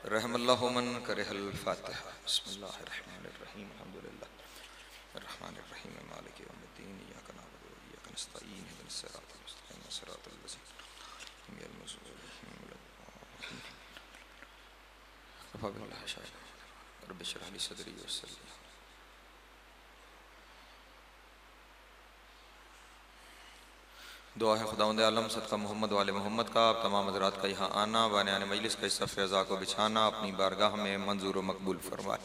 रहमल्लाहु मन करहल फातिहा। बिस्मिल्लाहिर्रहमानिर्रहीम अल्हम्दुलिल्लाह अर्रहमानिर्रहीम मालिकि यौमिद्दीन इय्याका नअबुदु व इय्याका नस्तईन इहदिनस सिरातल मुस्तक़ीम सिरातल लज़ीना गैरिल मग़ज़ूबि अलैहिम वलद्दाल्लीन। कफ़ा बिल्लाहि शाहिदा रब्बि इश्रह ली सदरी वयस्सिर ली। दुआ है खुदावंद आलम सदका मोहम्मद वाले मोहम्मद का आप तमाम हज़रात का यहाँ आना बानियान मजलिस का इस सफ़ अज़ा को बिछाना अपनी बारगाह में मंजूर व मकबूल फरमाए।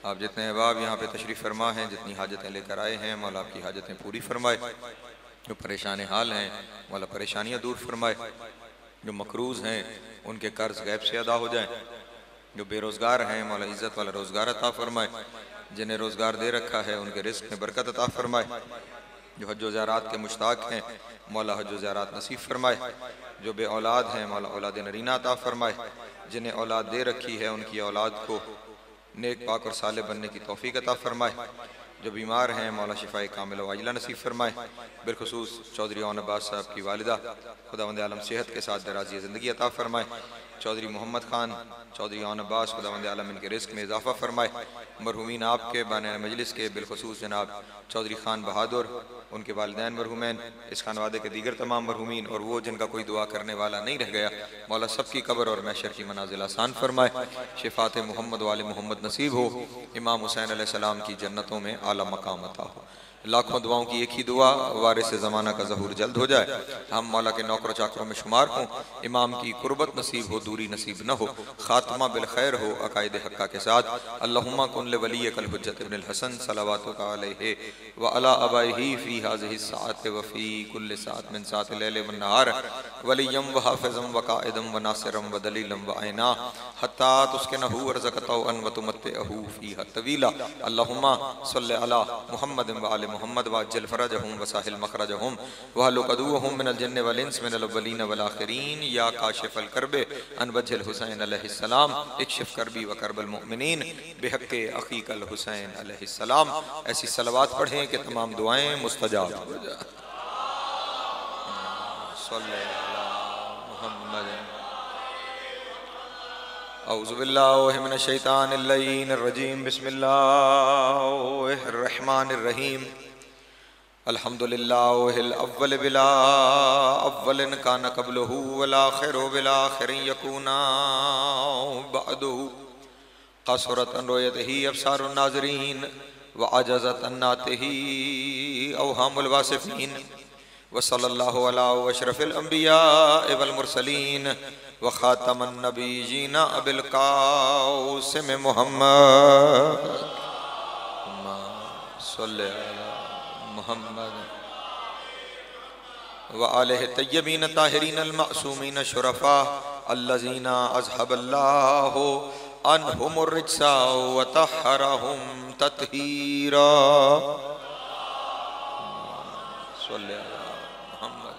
आप जितने अहबाब यहाँ पे तशरीफ़ फरमा हैं, जितनी हाजतें लेकर आए हैं, मौला आपकी हाजतें पूरी फरमाए। जो परेशान हाल हैं मौला परेशानियाँ दूर फरमाए। जो मकरूज़ हैं उनके कर्ज़ गैब से अदा हो जाएँ। जो बेरोज़गार हैं मौला इज़्ज़त वाला रोज़गार अता फरमाए। जिन्हें रोज़गार दे रखा है उनके रिज़्क़ में बरकत अता फरमाए। जो हज व ज़ियारत के मुश्ताक हैं मौला हज व ज़ियारत नसीब फरमाए। जो बे औलाद हैं मौला औलाद नरीना अता फरमाए। जिन्हें औलाद दे रखी है उनकी औलाद को नेक पाक और साले बनने की तौफीक अता फरमाए। जो बीमार हैं मौला शिफाए कामिल व आजिला नसीब फरमाए। बिलखुसूस चौधरी ओन अब्बास साहब की वालिदा खुदावंद आलम सेहत के साथ दराज़ी ज़िंदगी अता फरमाए। चौधरी मोहम्मद खान चौधरी ओन अब्बास खुदावंद आलम इनके रिज़्क़ में इजाफ़ा फरमाए। मरहूमीन आपके बाने मजलिस के बिलखुसूस जनाब चौधरी खान बहादुर, उनके वालिदैन मरहूमैन, इस खानवादे के दीगर तमाम मरहूमीन और वो जिनका कोई दुआ करने वाला नहीं रह गया, मौला सबकी कब्र और महशर की मनाजिल आसान फरमाए। शिफात मोहम्मद वाले मोहम्मद नसीब हो। इमाम हुसैन अलैहिस्सलाम की जन्नतों में आला मकाम अता हो। लाखों दुआओं की एक ही दुआ, वारिस ज़माना का ज़हूर जल्द हो जाए, हम मौला के नौकर चाकरों में शुमार हों। इमाम की कुर्बत नसीब हो, दूरी नसीब न हो, खात्मा बिल खैर हो अकायद हक्का के साथ। अल्लाहुम्मा कुन ले वली कल हुज्जत इब्नुल हसन सलावातुका अलैहि व अला अबाइही फी हाज़िहि साअत व फी कुल्लि साअत मिन साअति लैल व नहार वलियम व हाफ़िज़म व काइदम व नासिरम व दलीलम व ऐना हत्ता तुस्किनहु वरज़क़तहु अन व तुमत्तिअहु फ़ीहा तवीला। अल्लाहुम्मा सल्लि अला मुहम्मद व आलि मुहम्मद व अज्जिल फ़रजहुम व साहिल मख़रजहुम व हल्लुक़ अदुव्वहुम मिनल जिन्न वल इंस मिनल अव्वलीन वल आख़िरीन या काशिफ़ल कर्बे अन वज्हिल हुसैन अलैहिस्सलाम इक्शिफ़ कर्बी व कर्बल मुअमिनीन बिहक़्क़ि अख़ीकल हुसैन अलैहिस्सलाम। ऐसी सलवात पढ़ें कि तमाम दुआएं मुस्तजाब हो जाए। सल्ले अला मुहम्मद। औज़ु बिल्लाहि मिनश शैतानिर रजीम। बिस्मिल्लाहिर रहमानिर रहीम। अल्हम्दुलिल्लाहिल अव्वल बिला अव्वलिन कान क़ब्लहु वल आख़िरु बिल आख़िरिन यकूना बअदहु क़सरत अन रुयतिही अब्सारुन नाज़िरीन व अजज़त अन नातिही अवहामुल वासिफ़ीन व सल्लल्लाहु अला अशरफिल अंबिया वल मुरसलीन व ख़ातमन नबिय्यीन अबिल क़ासिम मुहम्मद सल्ले अला मुहम्मद व आलिहि तय्यबीन ताहिरीन अल मासूमीन शुरफ़ा अल्लज़ीना अज़हबल्लाहु अन्हुमुर रिज्सा व तहहरहुम तत्हीरा। सल्ले अला मुहम्मद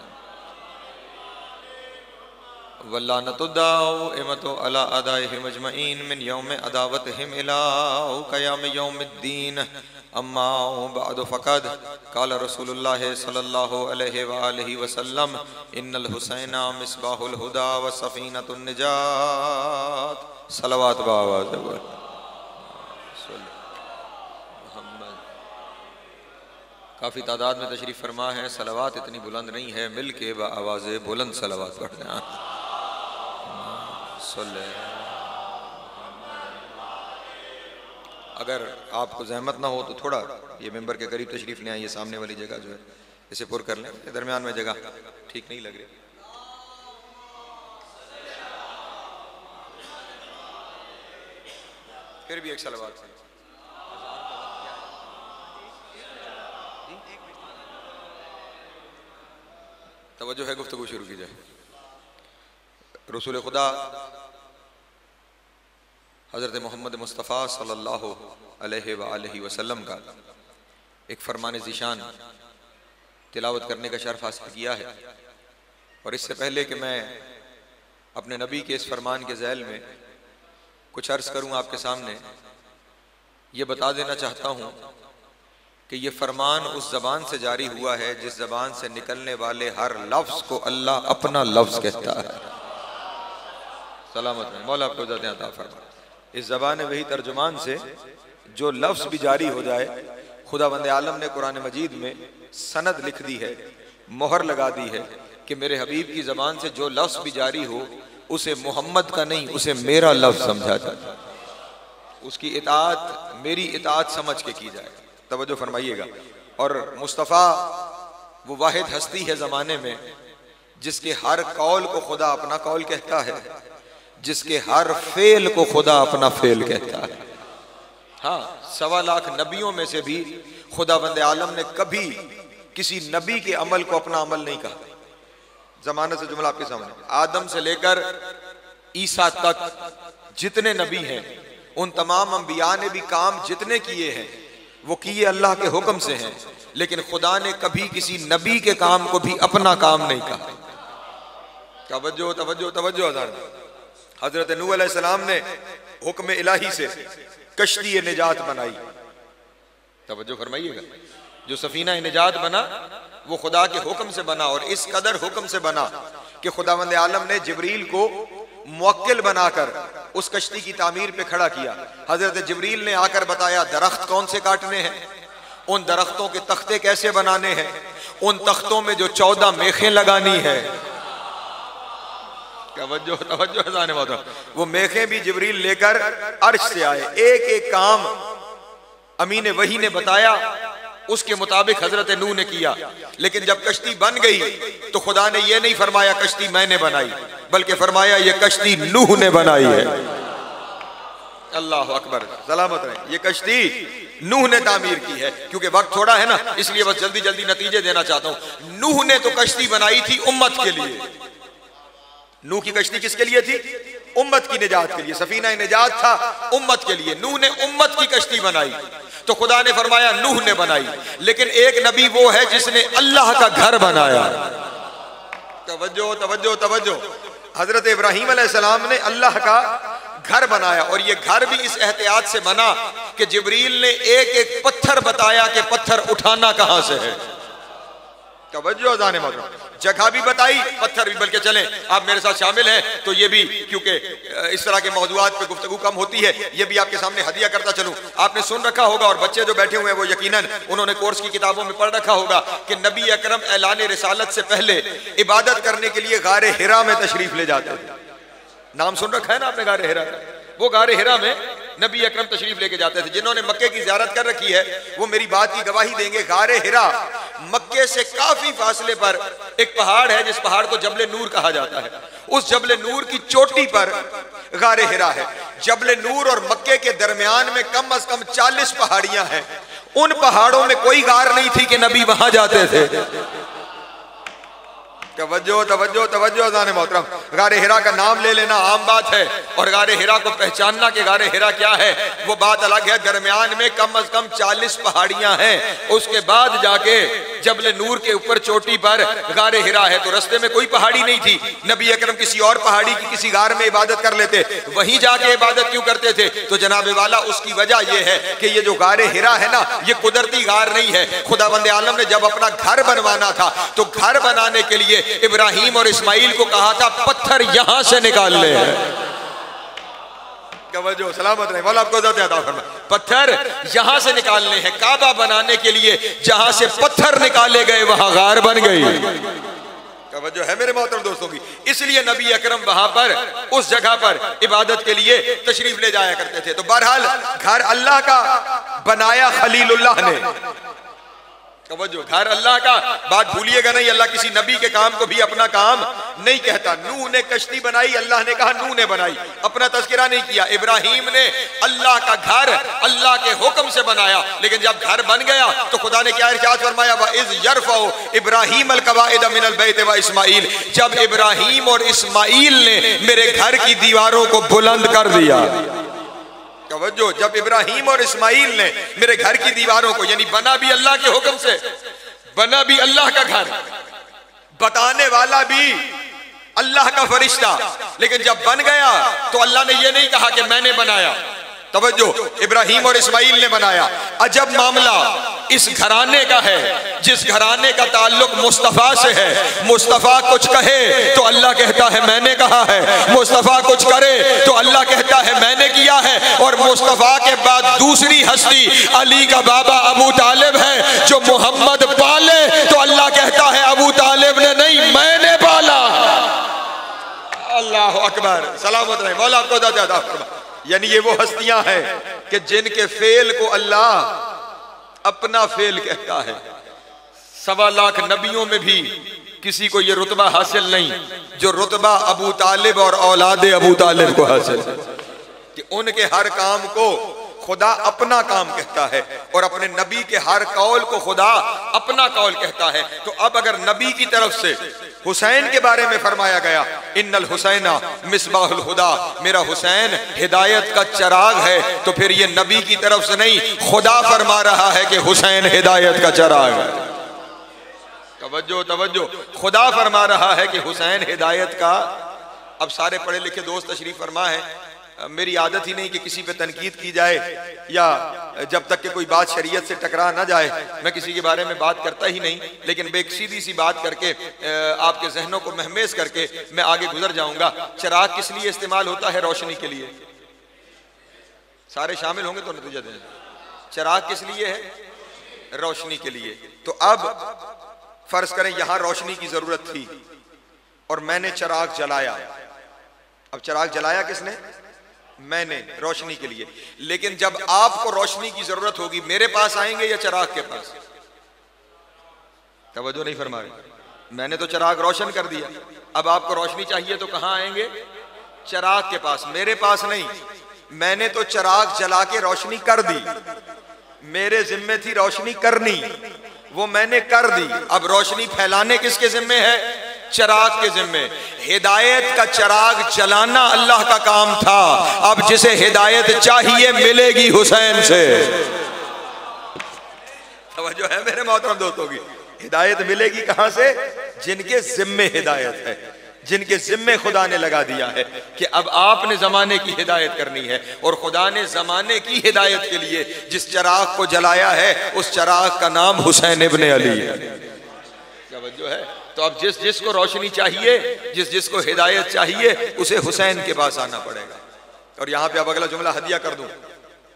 वल्लानतुद्दाउ इमतु अला अदाइहिम अजमईन मिन यौम अदावतिहिम इला क़याम यौमिद्दीन। अम्मा बअदु फ़क़द क़ाल रसूलुल्लाह सल्लल्लाहु अलैहि व आलिहि वसल्लम इन्नल हुसैना मिस्बाहुल हुदा व सफ़ीनतुन निजात। सलवात बावाज़ मोहम्मद। काफ़ी तादाद में तशरीफ़ फरमा है। सलवात इतनी बुलंद नहीं है, मिल के आवाज़ बुलंद सलवात पढ़ते हैं। अगर आपको जहमत ना हो तो थोड़ा ये मेंबर के करीब तशरीफ़ ले आए। ये सामने वाली जगह जो है इसे पुर कर लें, दरमियान में जगह ठीक नहीं लग रही। फिर भी एक सलवात से तवज्जो है, गुफ्तगू शुरू की जाए। रसूल खुदा हज़रत मोहम्मद मुस्तफ़ा सल्लल्लाहु अलैहि व आलिहि वसल्लम का एक फरमान ज़ीशान तिलावत करने का शर्फ हासिल किया है। और इससे पहले कि मैं अपने नबी के इस फरमान के ज़ैल में कुछ अर्ज़ करूँ आपके सामने, ये बता देना चाहता हूँ कि ये फरमान उस जबान से जारी हुआ है जिस जबान से निकलने वाले हर लफ्ज को अल्लाह अपना लफ्ज कहता है। सलामत में मौला आपको ज़ात अता फरमाए। इस जबान वही तर्जुमान से जो लफ्ज भी जारी हो जाए, खुदावंद आलम ने कुरान मजीद में सनद लिख दी है, मोहर लगा दी है कि मेरे हबीब की जबान से जो लफ्ज भी जारी हो उसे मोहम्मद का नहीं, उसे मेरा लफ्ज समझा जाए, उसकी इताअत मेरी इताअत समझ के की जाए। तवज्जो फरमाइएगा। और मुस्तफ़ा वो वाहिद हस्ती है ज़माने में जिसके हर कौल को खुदा अपना कौल कहता है, जिसके हर फेल को खुदा अपना फेल कहता है। हाँ, 1.25 लाख नबियों में से भी खुदावंद आलम ने कभी किसी नबी के अमल को अपना अमल नहीं कहा। जमाने से जुमला आपके सामने, आदम से लेकर ईसा तक जितने नबी हैं उन तमाम अंबिया ने भी काम जितने किए हैं वो किए अल्लाह के हुक्म से हैं, लेकिन खुदा ने कभी किसी नबी के काम को भी अपना काम नहीं कहा। तवज्जो तवज्जो तवज्जो। हजरत नूह अलैहिस्सलाम ने हुक्म इलाही से कश्ती निजात बनाई। तवज्जो फरमाइएगा। जो सफीना निजात बना वो खुदा के हुक्म से बना, और इस कदर हुक्म से बना कि खुदावंद आलम ने जिब्रील को मुवक्किल बनाकर उस कश्ती की तामीर पे खड़ा किया। हजरत जिब्रील ने आकर बताया दरख्त कौन से काटने हैं, उन दरख्तों के तख्ते कैसे बनाने हैं, उन तख्तों में जो 14 मेखें लगानी है। तवज्जो तवज्जो। वो मेखें भी जिब्रील लेकर अर्श से आए, एक एक काम अमीन वही ने बताया, उसके मुताबिक हजरत नूह ने किया। लेकिन जब कश्ती बन गई तो खुदा ने यह नहीं फरमाया कश्ती मैंने बनाई, बल्कि फरमाया ये कश्ती नूह ने बनाई है। अल्लाह अकबर, सलामत रहे। ये कश्ती नूह ने तामीर की है। क्योंकि वक्त थोड़ा है ना, इसलिए बस जल्दी जल्दी नतीजे देना चाहता हूं। नूह ने तो कश्ती बनाई थी उम्मत के लिए। नूह की कश्ती किसके लिए थी? उम्मत की निजात के लिए। सफीना निजात था उम्मत के लिए। नूह ने उम्मत की कश्ती बनाई तो खुदा ने फरमाया नूह ने बनाई। लेकिन एक नबी वो है जिसने अल्लाह का घर बनाया। तवज्जो तवज्जो तवज्जो। हजरत इब्राहीम अलैहिस्सलाम ने अल्लाह का घर बनाया, और ये घर भी इस एहतियात से बना कि जिब्रील ने एक एक पत्थर बताया कि पत्थर उठाना कहां से है। तवज्जो जाने मतलब जगह भी बताई, पत्थर भी। बल्कि चलें आप मेरे साथ शामिल हैं तो ये भी, क्योंकि इस तरह के मौजूआत पे गुफ्तगू कम होती है, ये भी आपके सामने हदिया करता चलूं। आपने सुन रखा होगा, और बच्चे जो बैठे हुए हैं वो यकीनन उन्होंने कोर्स की किताबों में पढ़ रखा होगा कि नबी अकरम ऐलान रिसालत से पहले इबादत करने के लिए गारे हिरा में तशरीफ ले जाते थे। नाम सुन रखा है ना आपने गारे हिरा का? वो गारे हिरा में नबी अकरम तशरीफ लेके जाते थे। जिन्होंने मक्के की ज़ियारत कर रखी है वो मेरी बात की गवाही देंगे। गारे हिरा मक्के से काफी फासले पर एक पहाड़ है जिस पहाड़ को जबले नूर कहा जाता है। उस जबले नूर की चोटी पर गारे हिरा है। जबले नूर और मक्के के दरमियान में कम अज कम 40 पहाड़ियां हैं। उन पहाड़ों में कोई गार नहीं थी कि नबी वहां जाते थे। तवज्जो तवज्जो तवज्जो जाने मोहतरम। गारे हिरा का नाम ले लेना आम बात है, और गारे हिरा को पहचानना कि गारे हिरा क्या है वो बात अलग है। दरमियान में कम अज कम 40 पहाड़ियां हैं। उसके बाद जाके जबले नूर के ऊपर चोटी पर गारे हिरा है। तो रस्ते में कोई पहाड़ी नहीं थी। नबी अकरम किसी और पहाड़ी की किसी गार में इबादत कर लेते, वहीं जाके इबादत क्यों करते थे? तो जनाब वाला उसकी वजह यह है कि ये जो गारे हिरा है ना, ये कुदरती गार नहीं है। खुदावंद आलम ने जब अपना घर बनवाना था तो घर बनाने के लिए इब्राहिम और इस्माइल को कहा था पत्थर यहां से निकाल ले। सलामत रहे, वाला आपको पत्थर यहां से निकालने हैं। काबा बनाने के लिए जहां से पत्थर निकाले गए वहां गार बन गई। तवज्जो है मेरे मोहतरम दोस्तों की। इसलिए नबी अकरम वहां पर उस जगह पर इबादत के लिए तशरीफ ले जाया करते थे। तो बहरहाल घर अल्लाह का बनाया खलीलुल्लाह ने। तवज्जो, घर अल्लाह का, बात भूलिएगा नहीं। अल्लाह किसी नबी के काम को भी अपना काम नहीं कहता। नूह ने कश्ती बनाई, अल्लाह ने कहा नूह ने बनाई, अपना तज़किरा नहीं किया। इब्राहीम ने अल्लाह का घर अल्लाह के हुक्म से बनाया, लेकिन जब घर बन गया तो खुदा ने क्या इरशाद फरमाया? वइज़ यरफ़उ इब्राहीम अल-क़वाइद मिनल बैत व इस्माईल। जब इब्राहीम और इस्माईल ने मेरे घर की दीवारों को बुलंद कर दिया। तवज्जो, जब इब्राहीम और इस्माईल ने मेरे घर की दीवारों को, यानी बना भी अल्लाह के हुक्म से, बना भी अल्लाह का घर, बताने वाला भी अल्लाह का फरिश्ता, लेकिन जब बन गया तो अल्लाह ने यह नहीं कहा कि मैंने बनाया। तवज्जो, इब्राहीम और इस्माईल ने बनाया। अजब मामला, इस घराने का है, जिस घराने का ताल्लुक मुस्तफ़ा से है। मुस्तफ़ा कुछ कहे तो अल्लाह कहता है मैंने कहा है, मुस्तफ़ा कुछ करे तो अल्लाह कहता है मैंने किया है। और मुस्तफ़ा के बाद दूसरी हस्ती अली का बाबा अबू तालिब है, जो मोहम्मद पाले तो अल्लाह कहता है अबू तालिब ने नहीं, मैंने पाला। अल्लाह अकबर, सलामत रहे मौला आपको दादा। यानी ये वो हस्तियां हैं कि जिनके फेल को अल्लाह अपना फेल कहता है। 1.25 लाख नबियों में भी किसी को ये रुतबा हासिल नहीं जो रुतबा अबू तालिब और औलादे अबू तालिब को हासिल है, कि उनके हर काम को खुदा अपना काम कहता है और अपने नबी के हर कौल को खुदा अपना कौल कहता है। तो अब अगर नबी की तरफ से हुसैन के बारे में फरमाया गया इन्नल हुसैना मिसबाहुल हुदा, मेरा हुसैन हिदायत का चराग है, तो फिर ये नबी की तरफ से नहीं, खुदा फरमा रहा है कि हुसैन हिदायत का चराग है। तवज्जो तवज्जो, खुदा फरमा रहा है कि हुसैन हिदायत का। अब सारे पढ़े लिखे दोस्त तशरीफ फरमा है, मेरी आदत ही नहीं कि किसी पे तनकीद की जाए या जब तक कि कोई बात शरीयत से टकरा ना जाए मैं किसी के बारे में बात करता ही नहीं। लेकिन एक सीधी सी बात करके आपके जहनों को महमेज करके मैं आगे गुजर जाऊंगा। चिराग किस लिए इस्तेमाल होता है? रोशनी के लिए। सारे शामिल होंगे तो नतीजा दें। चिराग किस लिए है? रोशनी के लिए। तो अब फर्ज करें यहां रोशनी की जरूरत थी और मैंने चिराग जलाया। अब चिराग जलाया किसने? मैंने, रोशनी के लिए। लेकिन जब आपको रोशनी की जरूरत होगी मेरे पास आएंगे या चिराग के पास? तवज्जो नहीं फरमा रहे। मैंने तो चिराग रोशन कर दिया, अब आपको रोशनी चाहिए तो कहां आएंगे? चिराग के पास, मेरे पास नहीं। मैंने तो चिराग जला के रोशनी कर दी, मेरे जिम्मे थी रोशनी करनी, वो मैंने कर दी। अब रोशनी फैलाने किसके जिम्मे है? चिराग के जिम्मे। हिदायत का चिराग जलाना अल्लाह का काम था। अब जिसे हिदायत चाहिए मिलेगी हुसैन से। तवज्जो है मेरे मोहतरम दोस्तों की? हिदायत मिलेगी कहां से? जिनके जिम्मे हिदायत है, जिनके जिम्मे खुदा ने लगा दिया है कि अब आपने जमाने की हिदायत करनी है। और खुदा ने जमाने की हिदायत के लिए जिस चिराग को जलाया है उस चिराग का नाम हुसैन इब्ने अली है। तवज्जो है? तो अब जिस जिसको रोशनी चाहिए, जिस जिसको हिदायत चाहिए, उसे हुसैन के पास आना पड़ेगा। और यहां पे अब अगला जुमला हदिया कर दूं,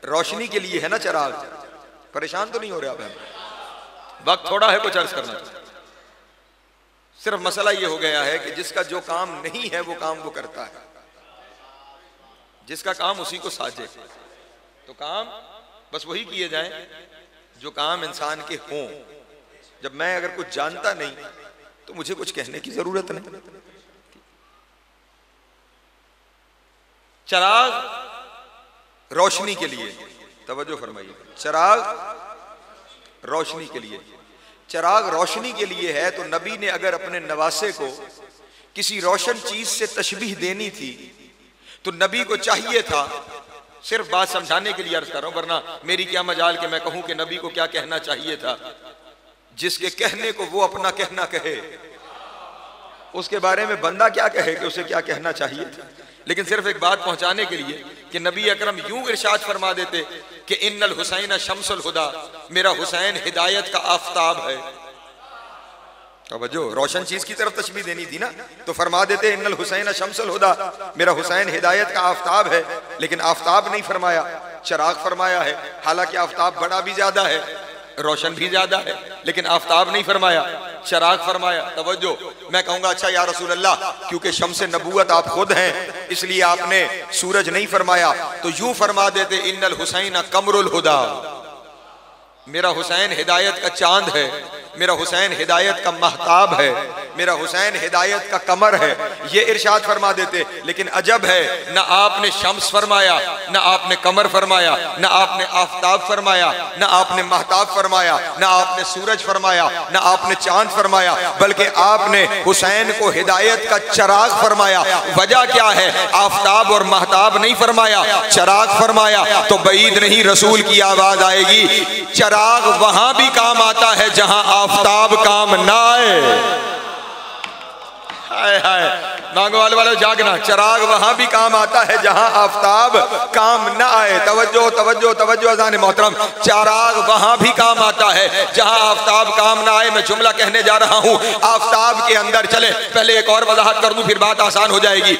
रोशनी के लिए है ना चिराग। परेशान तो नहीं हो रहे आप? वक्त थोड़ा है, कुछ अर्ज करना चाहिए। सिर्फ मसला ये हो गया है कि जिसका जो काम नहीं है वो काम वो करता है, जिसका काम उसी को साजे। तो काम बस वही किए जाएं जो काम इंसान के हों। जब मैं अगर कुछ जानता नहीं तो मुझे कुछ कहने की जरूरत नहीं। चिराग रोशनी के लिए, तवज्जो फरमाइए, चिराग रोशनी के लिए। चिराग रोशनी के लिए है तो नबी ने अगर अपने नवासे को किसी रोशन चीज से तशबीह देनी थी तो नबी को चाहिए था, सिर्फ बात समझाने के लिए अर्ज कर रहा हूं, वरना मेरी क्या मजाल कि मैं कहूं कि नबी को क्या कहना चाहिए था। जिसके कहने को वो अपना कहना कहे, उसके बारे में बंदा क्या कहे कि उसे क्या कहना चाहिए था। लेकिन सिर्फ एक बात पहुंचाने के लिए कि नबी अकरम यूं इरशाद फरमा देते कि इन्नल हुसैन शम्सुल हुदा, मेरा हुसैन हिदायत का आफताब है। अब जो रोशन चीज की तरफ तशबीह देनी थी ना, तो फरमा देते इन्नल हुसैन शम्सुल हुदा, मेरा हुसैन हिदायत का आफताब है। लेकिन आफताब नहीं फरमाया, चिराग फरमाया है। हालांकि आफताब बड़ा भी ज्यादा है, रोशन भी ज्यादा है, लेकिन आफताब नहीं फरमाया, चिराग फरमाया। तवज्जो, मैं कहूंगा अच्छा या रसूल अल्लाह, क्योंकि शम्से नबूवत आप खुद हैं इसलिए आपने सूरज नहीं फरमाया, तो यूं फरमा देते इन्नल हुसैन कमरुल हुदा, मेरा हुसैन हिदायत का चांद है, मेरा हुसैन हिदायत का महताब है, मेरा हुसैन हिदायत का कमर है, ये इरशाद फरमा देते। लेकिन अजब है, न आपने शम्स फरमाया, न आपने कमर फरमाया, न आपने आफताब फरमाया, न आपने महताब फरमाया, न आपने सूरज फरमाया, न आपने चांद फरमाया, बल्कि आपने हुसैन को हिदायत का चिराग फरमाया। वजह क्या है? आफताब और महताब नहीं फरमाया, चिराग फरमाया। तो बईद नहीं, रसूल की आवाज आएगी, चिराग वहां भी काम आता है जहां आफताब काम ना आए। हाय हाय, मांगो वाले जागना, चराग वहां भी काम आता है जहां आफताब काम न आए। तवज्जो तवज्जो तवज्जो अज़ान मोहतरम, चराग वहां भी काम आता है जहां आफताब काम ना आए। मैं जुमला कहने जा रहा हूं, आफताब के अंदर चले। पहले एक और वजाहत कर दूं, फिर बात आसान हो जाएगी।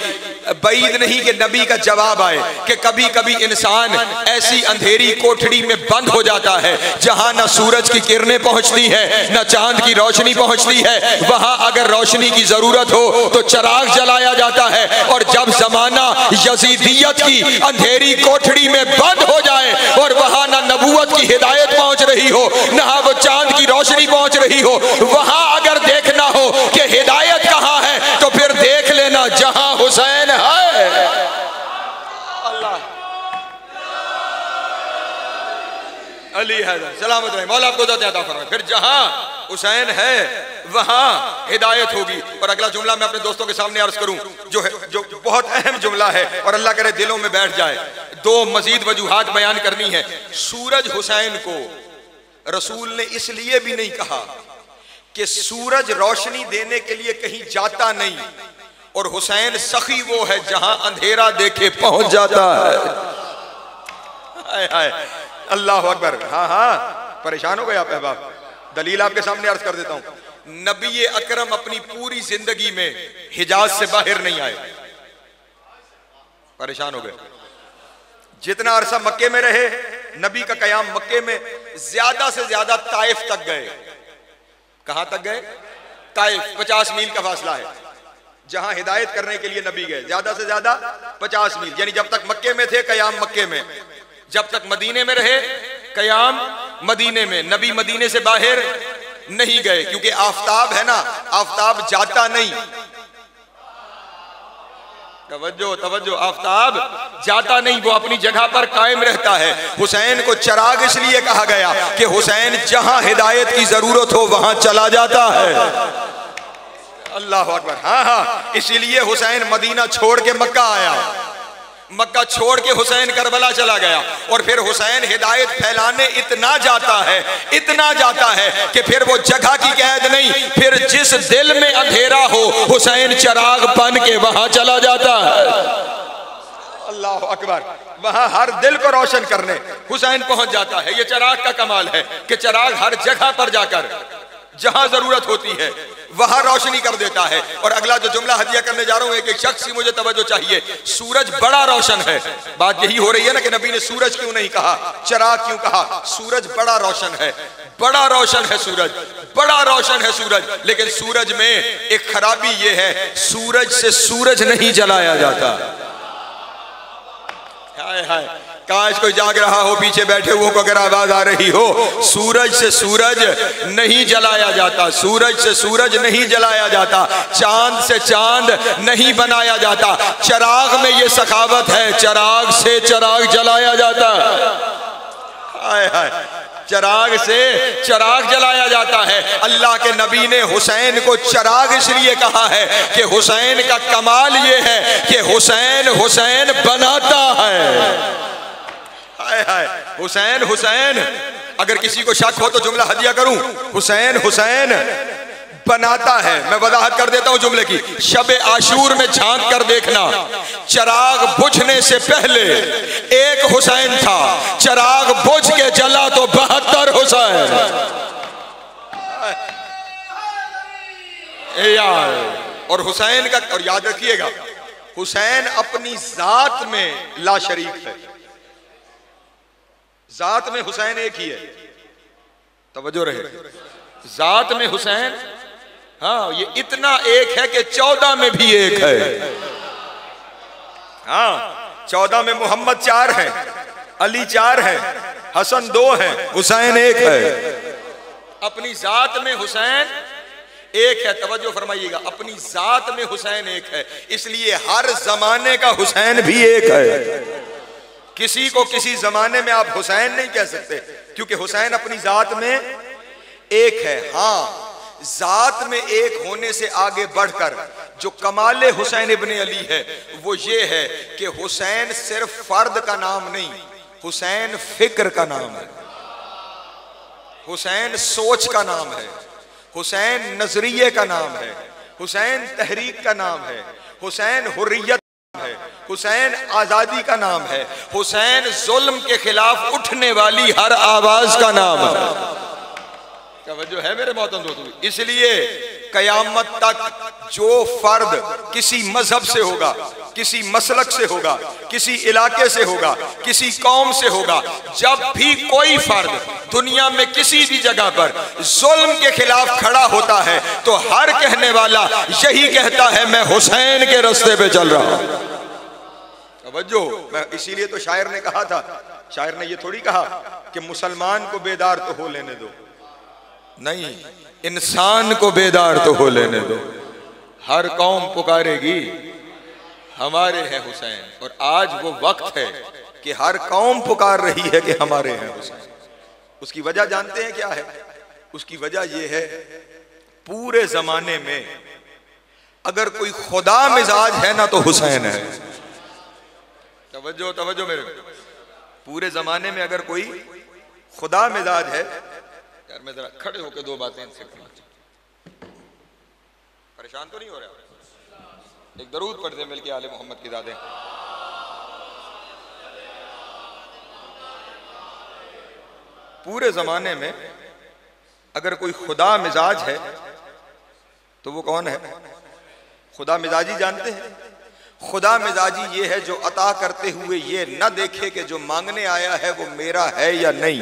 बैद नहीं कि नबी का जवाब आए कि कभी कभी इंसान ऐसी अंधेरी कोठड़ी में बंद हो जाता है जहां न सूरज की किरणें पहुंचती है न चांद की रोशनी पहुंचती है। वहां अगर रोशनी की जरूरत हो तो चराग जलाया जाता है। और जब जमाना यजीदियत की अंधेरी कोठड़ी में बंद हो जाए और वहां न नबूवत की हिदायत पहुंच रही हो न वो चांद की रोशनी पहुंच रही हो, वहां अगर देखना हो कि हिदायत कहां है तो फिर देख लेना जहां हुसैन है। अल्लाह अली है सलामत रहे, मौला आपको अता फरमाए। फिर जहां हुसैन है वहां हिदायत होगी। और अगला जुमला मैं अपने दोस्तों के सामने अर्ज करूं जो बहुत अहम जुमला है और अल्लाह करे दिलों में बैठ जाए। दो मजीद वजूहात बयान करनी है। सूरज हुसैन को रसूल ने इसलिए भी नहीं कहा कि सूरज रोशनी देने के लिए कहीं जाता नहीं, और हुसैन सखी वो है जहां अंधेरा देखे पहुंच जाता है। हाय हाय अल्लाह अकबर। हाँ हाँ परेशान हो गए आप अहबाब, दलील आपके सामने अर्ज कर देता हूं। नबी अकरम अपनी पूरी जिंदगी में हिजाज से बाहर नहीं आए। परेशान हो गए। जितना अरसा मक्के में रहे, नबी का कयाम मक्के में, ज्यादा से ज्यादा ताइफ तक गए। कहां तक गए? ताइफ, 50 मील का फासला है जहां हिदायत करने के लिए नबी गए। ज्यादा से ज्यादा 50 मील, यानी जब तक मक्के में थे कयाम मक्के में, जब तक मदीने में रहे कयाम मदीने में। नबी मदीने से बाहर नहीं गए क्योंकि आफताब है ना, आफताब जाता नहीं। तवज्जो तवज्जो, आफताब जाता नहीं, वो अपनी जगह पर कायम रहता है। हुसैन को चराग इसलिए कहा गया कि हुसैन जहां हिदायत की जरूरत हो वहां चला जाता है। अल्लाह अकबर। हाँ हाँ इसीलिए हुसैन मदीना छोड़ के मक्का आया, मक्का छोड़ के हुसैन करबला चला गया। और फिर हुसैन हिदायत फैलाने इतना जाता है कि फिर वो जगह की कैद नहीं, फिर जिस दिल में अंधेरा हो हुसैन चराग बन के वहां चला जाता है। अल्लाह अकबर। वहां हर दिल को रोशन करने हुसैन पहुंच जाता है। ये चराग का कमाल है कि चराग हर जगह पर जाकर जहां जरूरत होती है वहां रोशनी कर देता है। और अगला जो जुमला हदिया करने जा रहा हूं, एक शख्स की मुझे तवज्जो चाहिए। सूरज बड़ा रोशन है। बात यही हो रही है ना कि नबी ने सूरज क्यों नहीं कहा, चराग क्यों कहा? सूरज बड़ा रोशन है, बड़ा रोशन है सूरज, बड़ा रोशन है सूरज। लेकिन सूरज में एक खराबी यह है, सूरज से सूरज नहीं जलाया जाता। हाय हाय, काश कोई जाग रहा हो पीछे बैठे हुए को अगर आवाज आ रही हो। सूरज से सूरज नहीं जलाया जाता, सूरज से सूरज नहीं जलाया जाता, चांद से चांद नहीं बनाया जाता। चराग में ये सखावत है, चराग से चराग जलाया जाता। हाय हाय, चराग से चराग जलाया जाता है। अल्लाह के नबी ने हुसैन को चराग इसलिए कहा है कि हुसैन का कमाल ये है कि हुसैन हुसैन बनाता है। हाय हाय, हुसैन हुसैन। अगर किसी को शक हो तो जुमला हदिया करूं, हुसैन हुसैन बनाता है। मैं वजाहत कर देता हूं जुमले की। शब आशूर में झांक कर देखना, चराग बुझने से पहले एक हुसैन था, चराग बुझ के जला तो 72 हुसैन। यार, और हुसैन का, और याद रखिएगा हुसैन अपनी जात में ला शरीक है। जात में हुसैन एक ही है, तवज्जो रहे, जात में हुसैन, हाँ ये इतना एक है कि 14 में भी एक है। हाँ 14 में मोहम्मद 4 है, अली 4 है, हसन 2 है, हुसैन 1 है। अपनी जात में हुसैन एक है, तवज्जो फरमाइएगा, अपनी जात में हुसैन एक है। इसलिए हर जमाने का हुसैन भी एक है। किसी को किसी जमाने में आप हुसैन नहीं कह सकते क्योंकि हुसैन अपनी जात में एक है। हाँ, जात में एक होने से आगे बढ़कर जो कमाल हुसैन इब्ने अली है वो ये है कि हुसैन सिर्फ फर्द का नाम नहीं, हुसैन फिक्र का नाम है, हुसैन सोच का नाम है, हुसैन नजरिए का नाम है, हुसैन तहरीक का नाम है, हुसैन हुर्रियत है, हुसैन आजादी का नाम है, हुसैन जुल्म के खिलाफ उठने वाली हर आवाज का नाम है। तवज्जो है मेरे मोहतरम दोस्तों। इसलिए कयामत तक जो फर्द किसी मजहब से होगा, किसी मसलक से होगा, किसी इलाके से होगा, किसी कौम से होगा, जब भी कोई फर्द दुनिया में किसी भी जगह पर जुल्म के खिलाफ खड़ा होता है तो हर कहने वाला यही कहता है मैं हुसैन के रास्ते पे चल रहा हूं। तवज्जो, मैं इसीलिए तो शायर ने कहा था, शायर ने ये थोड़ी कहा कि मुसलमान को बेदार तो हो लेने दो, नहीं, इंसान को बेदार तो हो लेने दो। हर कौम पुकारेगी हमारे हैं हुसैन, और आज वो वक्त है कि हर कौम पुकार रही है कि हमारे हैं हुसैन। उसकी वजह जानते हैं क्या है? उसकी वजह ये है, पूरे जमाने में अगर कोई खुदा मिजाज है ना तो हुसैन है। तवज्जो तवज्जो मेरे, पूरे जमाने में अगर कोई खुदा मिजाज है, यार मैं जरा खड़े होकर दो बातें इनसे करना चाहता हूं, परेशान तो नहीं हो रहा? एक दरूद पढ़ते मिलके आले मोहम्मद की दादे। पूरे जमाने में अगर कोई खुदा मिजाज है तो वो कौन है? खुदा मिजाजी जानते हैं? खुदा मिजाजी ये है जो अता करते हुए ये न देखे कि जो मांगने आया है वो मेरा है या नहीं।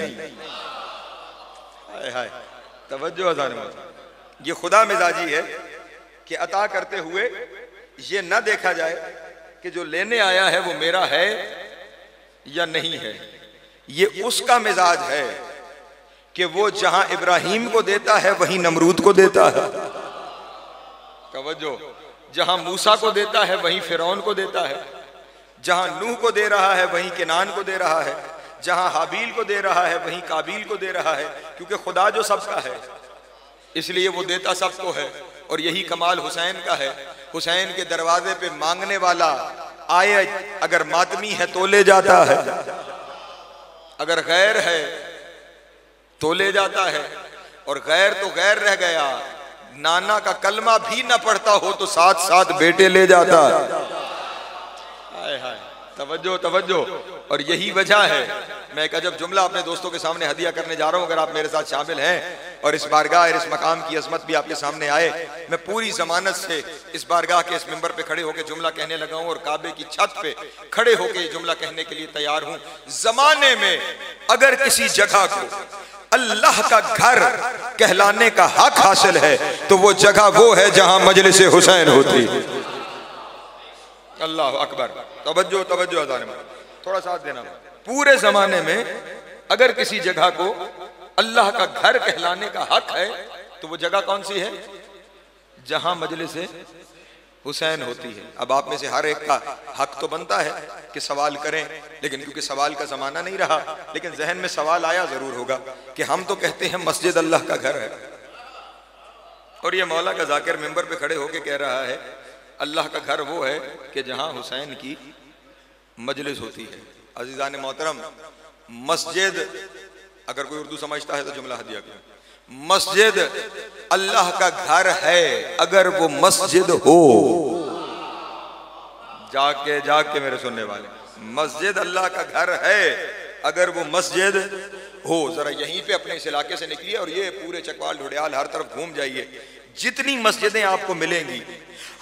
हाय हाय, तवज्जो अज़ान में, ये खुदा मिजाजी है कि अता करते हुए ये न देखा जाए कि जो लेने आया है वो मेरा है या नहीं है। ये उसका मिजाज है कि वो जहां इब्राहिम को देता है वहीं नमरूद को देता है। तवज्जो, जहां मूसा को देता है वहीं फिरौन को देता है, जहां नूह को दे रहा है वहीं केनान को दे रहा है, जहां हाबील को दे रहा है वहीं काबील को दे रहा है, क्योंकि खुदा जो सबका है इसलिए वो देता सबको है। और यही कमाल हुसैन का है। हुसैन के दरवाजे पे मांगने वाला आए, अगर मातमी है तो ले जाता है, अगर गैर है तो ले जाता है, और गैर तो गैर रह गया, नाना का कलमा भी न पढ़ता हो तो साथ साथ बेटे ले जाता है। हाय हाय, तवज्जो तवज्जो। और यही वजह है, मैं एक अजब जुमला अपने दोस्तों के सामने हदिया करने जा रहा हूं, अगर आप मेरे साथ शामिल हैं और इस बारगाह और इस मकाम की अजमत भी आपके सामने आए, मैं पूरी जमानत से इस बारगाह के इस मिंबर पे खड़े होकर जुमला कहने लगा हूं और काबे की छत पे खड़े होकर ये जुमला कहने के लिए तैयार हूं। जमाने में अगर किसी जगह को अल्लाह का घर कहलाने का हक हासिल है तो वो जगह वो है जहां मजलिस हुसैन होती। अल्लाह अकबर, तवज्जो तवज्जो अज़ान में थोड़ा साथ देना। पूरे जमाने में अगर किसी जगह को अल्लाह का घर कहलाने का हक है तो वो जगह कौन सी है? जहां मजलिस हुसैन होती है। अब आप में से हर एक का हक तो बनता है कि सवाल करें, लेकिन क्योंकि सवाल का जमाना नहीं रहा, लेकिन जहन में सवाल आया जरूर होगा कि हम तो कहते हैं मस्जिद अल्लाह का घर है, और ये मौला का जाकिर मिंबर पे खड़े होके कह रहा है अल्लाह का घर वो है कि जहां हुसैन की मजलिस होती है। अजीजान मोहतरम, मस्जिद, अगर कोई उर्दू समझता है तो जुमला हदिया करें, मस्जिद अल्लाह का घर है अगर वो मस्जिद हो। जाके मेरे सुनने वाले, मस्जिद अल्लाह का घर है अगर वो मस्जिद हो। जरा यहीं पे अपने इस इलाके से निकलिए और ये पूरे चकवाल ढुडियाल हर तरफ घूम जाइए, जितनी मस्जिदें आपको मिलेंगी,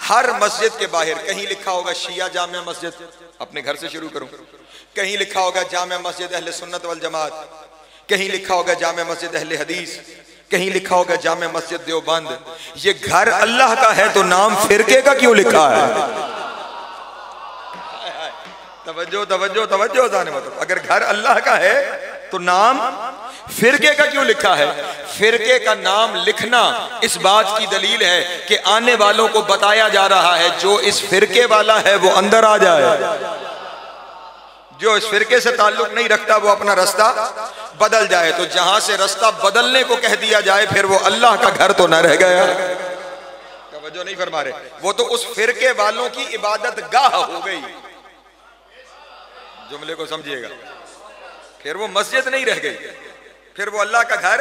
हर मस्जिद के बाहर कहीं लिखा होगा शिया जामिया मस्जिद, अपने घर से शुरू करूं, कहीं लिखा होगा जामिया मस्जिद अहले सुन्नत वल जमात, कहीं लिखा होगा जामिया मस्जिद अहले हदीस, कहीं लिखा होगा जामिया मस्जिद देवबंद। ये घर अल्लाह का है तो नाम फिरके का क्यों लिखा है? तवज्जो तवज्जो तवज्जो, मतलब अगर घर अल्लाह का है तो नाम फिरके का क्यों लिखा है? फिरके का नाम लिखना इस बात की दलील है कि आने वालों को बताया जा रहा है जो इस फिरके वाला है वो अंदर आ जाए, जो इस फिरके से ताल्लुक नहीं रखता वो अपना रास्ता बदल जाए। तो जहां से रास्ता बदलने को कह दिया जाए फिर वो अल्लाह का घर तो न रह गया। तवज्जो नहीं फरमा रहे, वो तो उस फिरके वालों की इबादत गाह हो गई। जुमले को समझिएगा, फिर वो मस्जिद नहीं रह गई, फिर वो अल्लाह का घर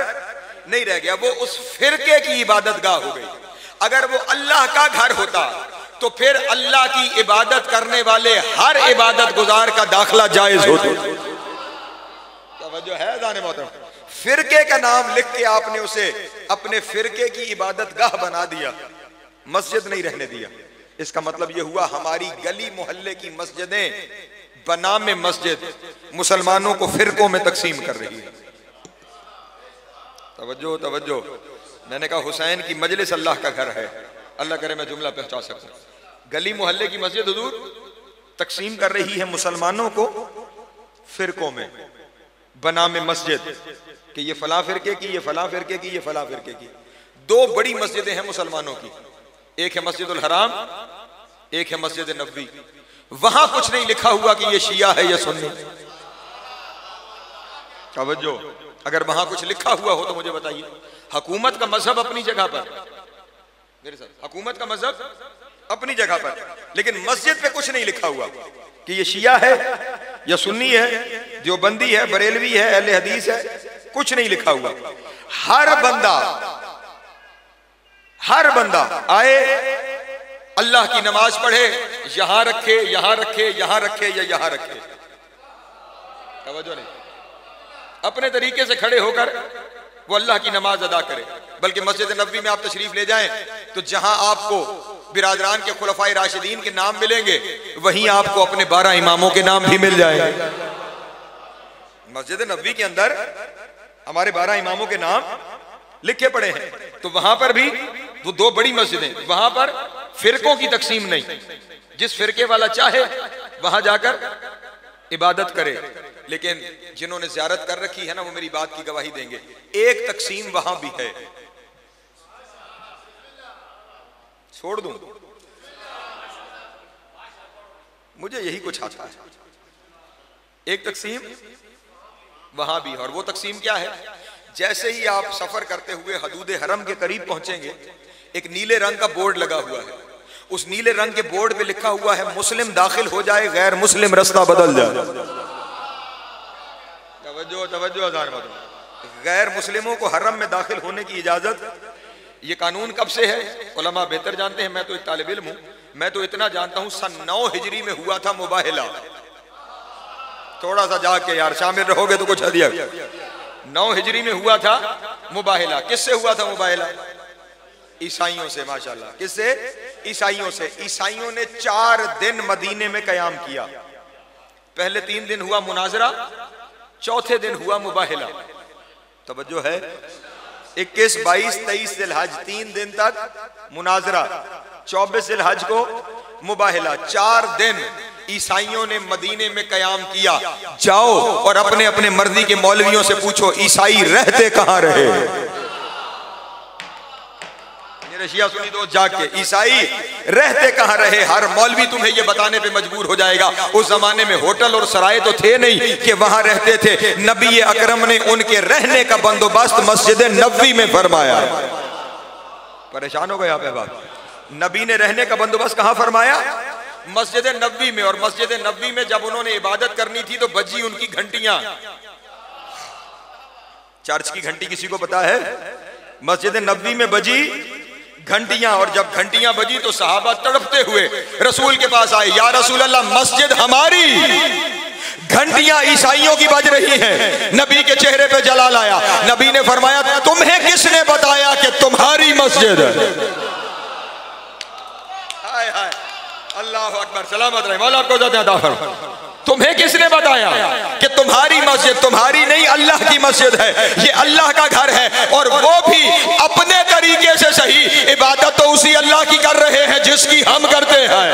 नहीं रह गया, वो उस फिरके की इबादत गाह हो गई। अगर वो अल्लाह का घर होता तो फिर अल्लाह की इबादत करने वाले हर इबादत गुजार का दाखिला जायज होता है। तवज्जो है जाने मोहतरम, फिरके का नाम लिख के आपने उसे अपने फिरके की इबादत गाह बना दिया, मस्जिद नहीं रहने दिया। इसका मतलब यह हुआ हमारी गली मोहल्ले की मस्जिदें बनाम मस्जिद मुसलमानों को फिरकों में तकसीम कर रही है। तवज्जो तवज्जो, मैंने कहा हुसैन की मजलिस अल्लाह का घर है, अल्लाह करे मैं जुमला पहुंचा सकूं। गली मोहल्ले की मस्जिद हुजूर तकसीम कर रही है मुसलमानों को फिरकों में बनाम मस्जिद कि ये फला फिरके की, ये फला फिरके की, ये फला फिरके की। दो बड़ी मस्जिदें हैं मुसलमानों की, एक है मस्जिदुल हराम, एक है मस्जिद नबवी। वहां कुछ नहीं लिखा हुआ कि ये शिया है या सुन्नी। तवज्जो, अगर वहां कुछ लिखा हुआ हो तो मुझे बताइए। हुकूमत का मजहब अपनी जगह पर, मेरे साथ हुकूमत का मजहब अपनी जगह पर, लेकिन मस्जिद पे कुछ नहीं लिखा हुआ कि ये शिया है या सुन्नी है, देवबंदी है, बरेलवी है, अहले हदीस है, कुछ नहीं लिखा हुआ। हर बंदा आए, अल्लाह की नमाज पढ़े, यहां रखे, यहां रखे, यहां रखे या यहां रखे। तवज्जो नहीं, अपने तरीके से खड़े होकर वो अल्लाह की नमाज अदा करे। बल्कि मस्जिद नबवी में आप तशरीफ ले जाएं तो जहां आपको बिरादरान के खुलफाए राशिदीन के नाम मिलेंगे, वहीं आपको अपने 12 इमामों के नाम भी मिल जाएंगे। मस्जिद नबवी के अंदर हमारे 12 इमामों के नाम लिखे पड़े हैं। तो वहां पर भी वो दो बड़ी मस्जिदें, वहां पर फिरकों की तकसीम नहीं, जिस फिरके वाला चाहे वहां जाकर इबादत करे। लेकिन जिन्होंने ज़ियारत कर रखी है ना, वो मेरी बात की गवाही देंगे। एक तकसीम वहां भी है, छोड़ दूं, मुझे यही कुछ आता है। एक तकसीम वहां भी, और वो तकसीम क्या है? जैसे ही आप सफर करते हुए हदूद हरम के करीब पहुंचेंगे, एक नीले रंग का बोर्ड लगा हुआ है। उस नीले रंग के बोर्ड पे लिखा हुआ है मुस्लिम दाखिल हो जाए, गैर मुस्लिम रास्ता बदल जाए। तवज्जो तवज्जो, गैर मुस्लिमों को हरम में दाखिल होने की इजाजत, ये कानून कब से है उलमा बेहतर जानते हैं, मैं तो एक तालिब इल्म हूं। मैं तो इतना जानता हूं सन 9 हिजरी में हुआ था मुबाहिला। थोड़ा सा जाके यार शामिल रहोगे तो कुछ हदिया। 9 हिजरी में हुआ था मुबाहिला। किससे हुआ था मुबाहिला? ईसाइयों से। माशाल्लाह, किससे? ईसाइयों से। ईसाइयों ने 4 दिन मदीने में कयाम किया। पहले 3 दिन हुआ मुनाजरा, चौथे दिन हुआ मुबाहिला। तवज्जो है, 21, 22, 23 जिलहज 3 दिन तक मुनाजरा, 24 जिलहज को मुबाहिला। 4 दिन ईसाइयों ने मदीने में कयाम किया। जाओ और अपने अपने मर्जी के मौलवियों से पूछो ईसाई रहते कहां रहे। रशिया सुनी दो जाग के, ईसाई रहते कहां रहे। हर मौलवी तुम्हें यह बताने पे मजबूर हो जाएगा। उस जमाने में होटल और सराय तो थे नहीं कि वहां रहते थे। नबी अकरम ने उनके रहने का बंदोबस्त मस्जिद नबवी में फरमाया। परेशान हो गए आप बात? नबी ने रहने का बंदोबस्त कहां फरमाया? मस्जिद नबवी में। और मस्जिद नबवी में जब उन्होंने इबादत करनी थी तो बजी उनकी घंटियां। चर्च की घंटी किसी को पता है? मस्जिद नबवी में बजी घंटियां। और जब घंटियां बजी तो सहाबा तड़पते हुए रसूल के पास आए, या रसूल अल्लाह, मस्जिद हमारी, घंटियां ईसाइयों की बज रही हैं। नबी के चेहरे पे जलाल आया। नबी ने फरमाया, तुम्हें किसने बताया कि तुम्हारी मस्जिद है? हाय हाय, अल्लाह अकबर, सलामत रहे, मौला आपको ज़िंदा अता फरमाए। तुम्हें किसने बताया कि तुम्हारी मस्जिद तुम्हारी नहीं, अल्लाह की मस्जिद है, ये अल्लाह का घर है। और वो भी अपने तरीके से सही, इबादत तो उसी अल्लाह की कर रहे हैं जिसकी हम करते हैं।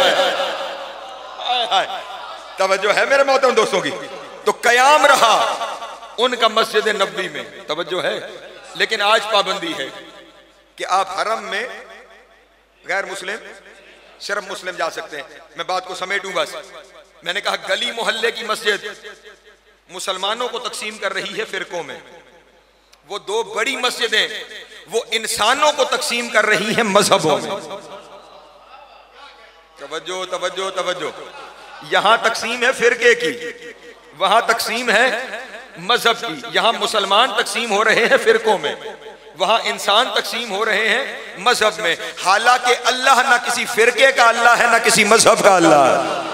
तवज्जो है मेरे मोहतरम दोस्तों की? तो कयाम रहा उनका मस्जिद नबवी में। तवज्जो है। लेकिन आज पाबंदी है कि आप हरम में गैर मुस्लिम, सिर्फ मुस्लिम जा सकते हैं। मैं बात को समेटूं बस। मैंने कहा गली मोहल्ले की मस्जिद मुसलमानों को तकसीम कर रही है फिरकों में। वो 2 बड़ी मस्जिदें वो इंसानों को तकसीम कर रही हैं मजहबों में। तवज्जो तवज्जो तवज्जो, यहां तकसीम है फिरके की, वहां तकसीम है मजहब की। यहां मुसलमान तकसीम हो रहे हैं फिरकों में, वहां इंसान तकसीम हो रहे हैं मजहब में, हालांकि अल्लाह ना किसी फिरके का अल्लाह है ना किसी मजहब का अल्लाह है।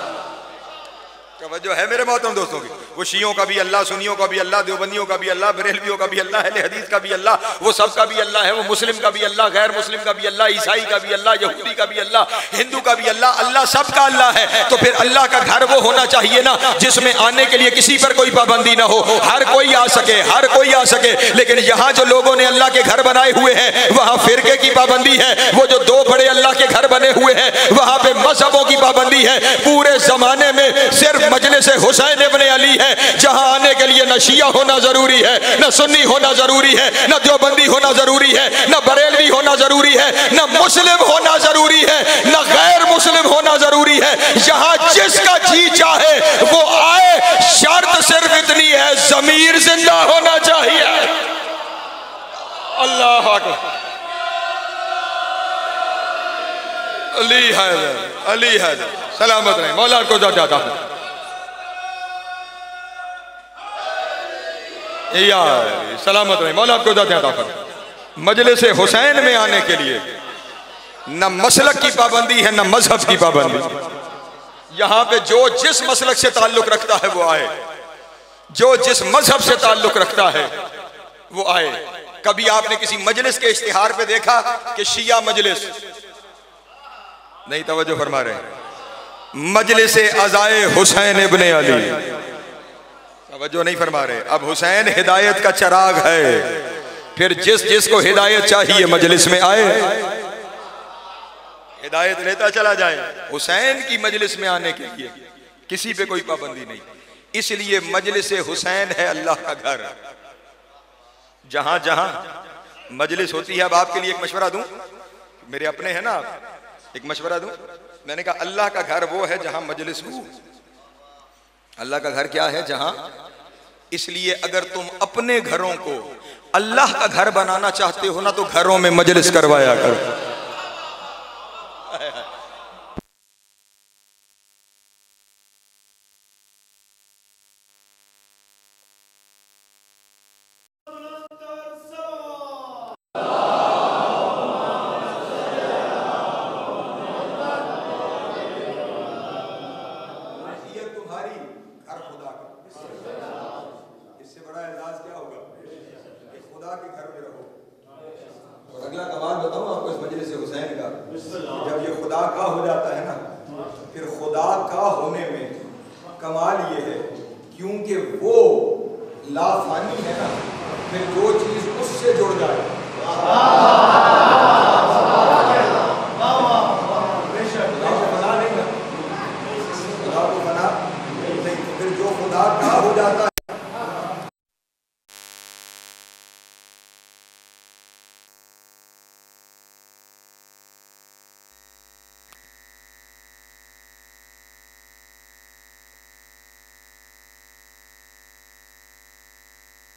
जो है मेरे मोहतरम दोस्तों की, वो शियों का भी अल्लाह, सुन्नियों का भी अल्लाह, देवबंदियों का भी अल्लाह, बरेलवियों का भी अल्लाह, अहले हदीस का भी अल्लाह, वो सब का भी अल्लाह है, वो मुस्लिम का भी अल्लाह, गैर मुस्लिम का भी अल्लाह, ईसाई का भी अल्लाह, यहूदी का भी अल्लाह, हिंदू का भी अल्लाह, अल्लाह सब का अल्लाह है। तो फिर अल्लाह का घर वो होना चाहिए ना जिसमें आने के लिए किसी पर कोई पाबंदी ना हो, हर कोई आ सके, हर कोई आ सके। लेकिन यहाँ जो लोगों ने अल्लाह के घर बनाए हुए हैं वहाँ फिरके की पाबंदी है। वो जो दो बड़े अल्लाह के घर बने हुए हैं वहाँ पे मजहबों की पाबंदी है। पूरे जमाने में सिर्फ मजलिस हुसैन इब्ने अली है जहां आने के लिए न शिया होना जरूरी है, न सुन्नी होना जरूरी है, न देवबंदी होना जरूरी है, न बरेलवी होना जरूरी है, न मुस्लिम होना जरूरी है, न गैर मुस्लिम होना जरूरी है। यहां जिसका जी चाहे वो आए, शर्त सिर्फ इतनी है ज़मीर जिंदा होना चाहिए। अल्लाह अकबर। अली हैदर, अली हैदर सलामत रहे, मौला को जाता है या सलामत रहे, मौला आपको ज़ात-ए-अता फरमाए। मजलिस हुसैन में आने के लिए न मसलक की पाबंदी है न मजहब की पाबंदी। यहाँ पे जो जिस मसलक से ताल्लुक रखता है वो आए, जो जिस मजहब से ताल्लुक रखता है वो आए। कभी आपने किसी मजलिस के इश्तिहार पे देखा कि शिया मजलिस? नहीं, तवज्जो फरमा रहे हैं। मजलिस अज़ाए हुसैन इब्ने अली, तवज्जो नहीं फरमा रहे। अब हुसैन हिदायत का चराग है, फिर जिस जिसको हिदायत चाहिए मजलिस में आए, हिदायत लेता चला जाए। हुसैन की मजलिस में आने के लिए किसी पे कोई पाबंदी नहीं। इसलिए मजलिस हुसैन है अल्लाह का घर। जहां जहां मजलिस होती है, अब आपके लिए एक मशवरा दूं, मेरे अपने हैं ना आप, एक मशवरा दूं। मैंने कहा अल्लाह का घर वो है जहां मजलिस हो। अल्लाह का घर क्या है? जहां। इसलिए अगर तुम अपने घरों को अल्लाह का घर बनाना चाहते हो ना तो घरों में मजलिस करवाया करो।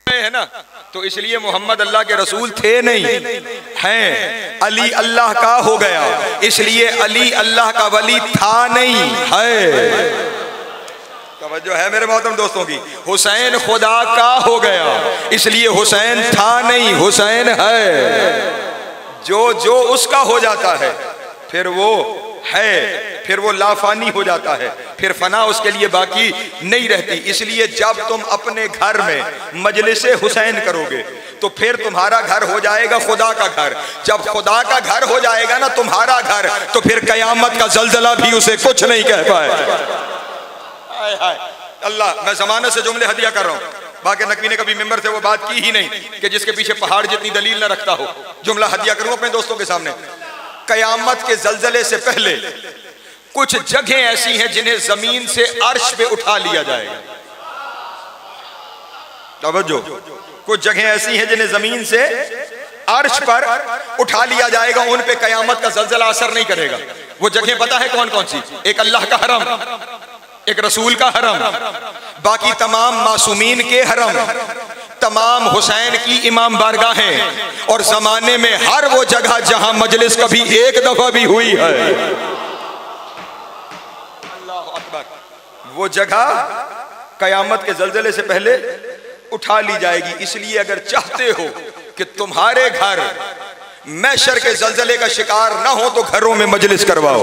है ना, तो इसलिए मोहम्मद अल्लाह के रसूल थे नहीं, हैं। अली अल्लाह का हो गया, इसलिए अली अल्लाह का वली था नहीं, है। तवज्जो है मेरे मोहतरम दोस्तों की। हुसैन खुदा का हो गया, इसलिए हुसैन था नहीं, हुसैन है। जो जो उसका हो जाता है फिर वो है, फिर वो लाफानी हो जाता है, फिर फना उसके लिए बाकी नहीं रहती। इसलिए जब तुम अपने घर में मजलिसे हुसैन करोगे तो फिर तुम्हारा घर हो जाएगा खुदा का घर। जब खुदा का घर हो जाएगा ना तुम्हारा घर, तो फिर कयामत का जलजला भी उसे कुछ नहीं कह पाए। अल्लाह, मैं जमाने से जुमले हदिया कर रहा हूँ। बाकी नकवी ने कभी मेंबर से वो बात की ही नहीं कि जिसके पीछे पहाड़ जितनी दलील न रखता हो। जुमला हदिया करूँ अपने दोस्तों के सामने। कयामत के जलजले से पहले कुछ जगह ऐसी हैं जिन्हें जमीन से अर्श पे उठा लिया जाएगा। तवज्जो, कुछ जगह ऐसी हैं जिन्हें जमीन से अर्श पर उठा लिया जाएगा, उन पे कयामत का जलजला असर नहीं करेगा। वो जगह पता है कौन कौन सी? एक अल्लाह का हरम, एक रसूल का हरम, बाकी तमाम मासूमीन के हरम, तमाम हुसैन की इमाम बारगाहें, और जमाने में हर वो जगह जहां मजलिस कभी एक दफा भी हुई है। अल्लाह अकबर। वो जगह कयामत के जलजले से पहले उठा ली जाएगी। इसलिए अगर चाहते हो कि तुम्हारे घर महशर के जलजले का शिकार ना हो तो घरों में मजलिस करवाओ।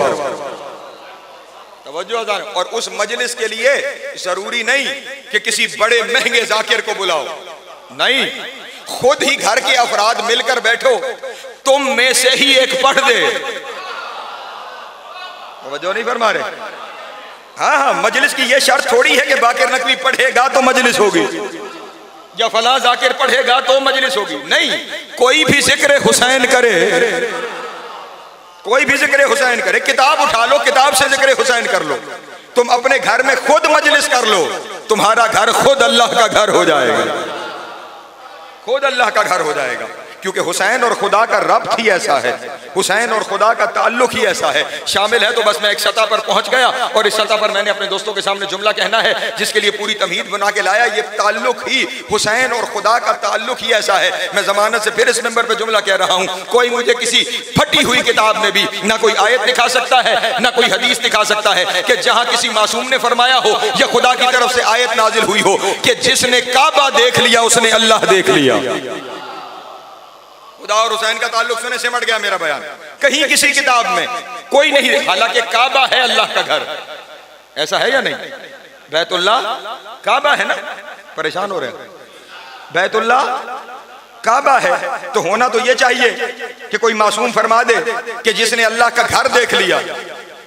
तवज्जो। और उस मजलिस के लिए जरूरी नहीं कि किसी बड़े महंगे जाकिर को बुलाओ, नहीं, खुद ही घर के अफराद मिलकर बैठो, तुम में से ही एक पढ़ दे। तवज्जो नहीं फरमा रहे? हाँ हाँ, मजलिस की यह शर्त थोड़ी है कि बाकिर नकवी पढ़ेगा तो मजलिस होगी या फला जाकिर पढ़ेगा तो मजलिस होगी, नहीं, कोई भी जिक्र हुसैन करे, कोई भी जिक्र हुसैन करे, किताब उठा लो, किताब से जिक्र हुसैन कर लो, तुम अपने घर में खुद मजलिस कर लो, तुम्हारा घर खुद अल्लाह का घर हो जाएगा, खुद अल्लाह का घर हो जाएगा। क्योंकि हुसैन और खुदा का रब्त ही ऐसा है, हुसैन और खुदा का ताल्लुक ही ऐसा है, शामिल है। तो बस मैं एक सतह पर पहुंच गया और इस सतह पर मैंने अपने दोस्तों के सामने जुमला कहना है जिसके लिए पूरी तमहीद बना के लाया। ये ताल्लुक ही हुसैन और खुदा का ताल्लुक ही ऐसा है। मैं जमानत से फिर इस नंबर पर जुमला कह रहा हूं, कोई मुझे किसी फटी हुई किताब में भी ना कोई आयत दिखा सकता है ना कोई हदीस दिखा सकता है कि जहां किसी मासूम ने फरमाया हो या खुदा की तरफ से आयत नाजिल हुई हो कि जिसने काबा देख लिया उसने अल्लाह देख लिया। खुदा और हुसैन का ताल्लुक सुने सिमट गया मेरा बयान। कहीं किसी किताब में कोई नहीं, हालांकि काबा है अल्लाह का घर, ऐसा है या नहीं? बैतुल्लाह काबा है ना, परेशान हो रहे हैं, बैतुल्लाह काबा है, तो होना तो ये चाहिए कि कोई मासूम फरमा दे कि जिसने अल्लाह का घर देख लिया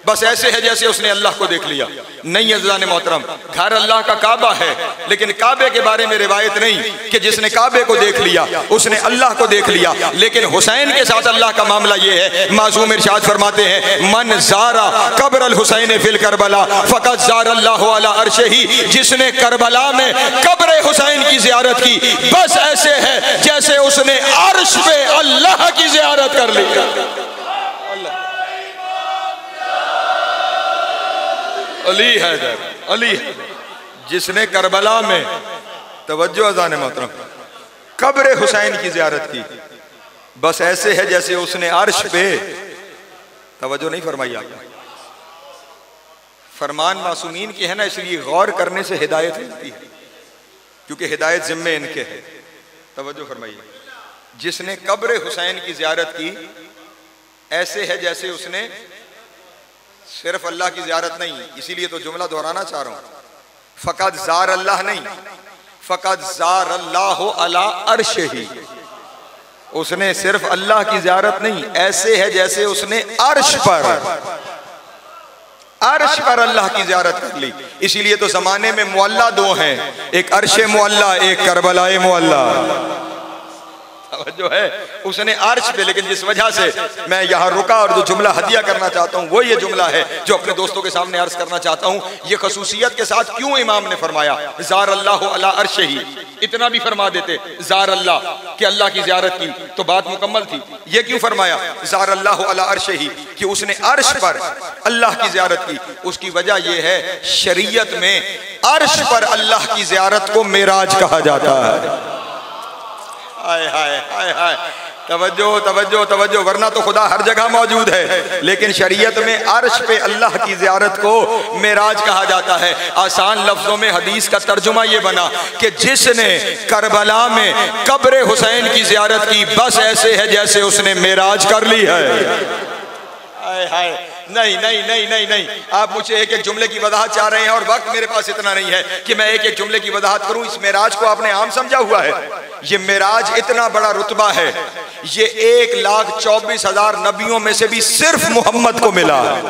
बस ऐसे है जैसे उसने अल्लाह को देख लिया। नहीं अज़ीज़ान मोहतरम, घर अल्लाह का काबा है, लेकिन काबे के बारे में रिवायत नहीं कि जिसने काबे को देख लिया उसने अल्लाह को देख लिया। लेकिन हुसैन के साथ अल्लाह का मामला ये है, मासूम इरशाद फरमाते हैं, मन ज़ारा कब्र अल हुसैन फिल करबला फ़क़द ज़ार अल्लाह अला अर्शिही, जिसने करबला में कब्र हुसैन की ज़ियारत की बस ऐसे है जैसे उसने अर्श पे अल्लाह की ज़ियारत कर ली। अली है, अली है जिसने करबला में, तवज्जो अज़ान मोहतरम, कब्र हुसैन की ज़ियारत की बस ऐसे है जैसे उसने अर्श पे, तवज्जो नहीं फरमाई आपने, फरमान मासूमीन की है ना, इसलिए गौर करने से हिदायत मिलती है क्योंकि हिदायत जिम्मे इनके है। तवज्जो फरमाइए, जिसने कब्र हुसैन की ज़ियारत की ऐसे है जैसे उसने, सिर्फ अल्लाह की ज़ियारत नहीं, इसीलिए तो जुमला दोहराना चाह रहा हूं, फ़क़द ज़ार अल्लाह नहीं, फ़क़द ज़ार अल्लाह अला अर्शिही, उसने सिर्फ अल्लाह की ज़ियारत नहीं, ऐसे है जैसे उसने अर्श पर अल्लाह की ज़ियारत कर ली। इसीलिए तो ज़माने में मुअल्ला दो हैं, एक अर्श मुअल्ला, एक करबलाए मुअल्ला, जो है उसने अर्श पे। लेकिन जिस वजह से मैं यहाँ रुका और जो जुमला हदिया करना चाहता हूँ वो ये जुमला है जो अपने दोस्तों के सामने अर्ज करना चाहता हूँ। ये खसूसियत के साथ क्यों इमाम ने फरमाया ज़ार अल्लाह अला अर्शिही, इतना भी फरमा देते ज़ार अल्लाह कि अल्लाह की ज़ियारत की तो बात मुकम्मल थी। ये क्यों फरमाया ज़ार अल्लाह अला अर्शिही कि उसने अर्श पर अल्लाह की ज़ियारत की? उसकी वजह यह है शरीयत में अर्श पर अल्लाह की ज़ियारत को मेराज कहा जाता है। हाय हाय हाय हाय, तवज्जो तवज्जो तवज्जो, वरना तो खुदा हर जगह मौजूद है, लेकिन शरीयत में अर्श पे अल्लाह की ज़ियारत को मेराज कहा जाता है। आसान लफ्जों में हदीस का तर्जुमा ये बना कि जिसने करबला में कब्र हुसैन की ज़ियारत की बस ऐसे है जैसे उसने मेराज कर ली है। हाय हाय, नहीं नहीं नहीं नहीं नहीं, आप मुझे एक एक जुमले की वजाहत चाह रहे हैं और वक्त मेरे पास इतना नहीं है कि मैं एक एक जुमले की वजाहत करूं। इस मेराज को आपने आम समझा हुआ है, ये मेराज इतना बड़ा रुतबा है, ये 1,24,000 नबियों में से भी सिर्फ मोहम्मद को मिला है।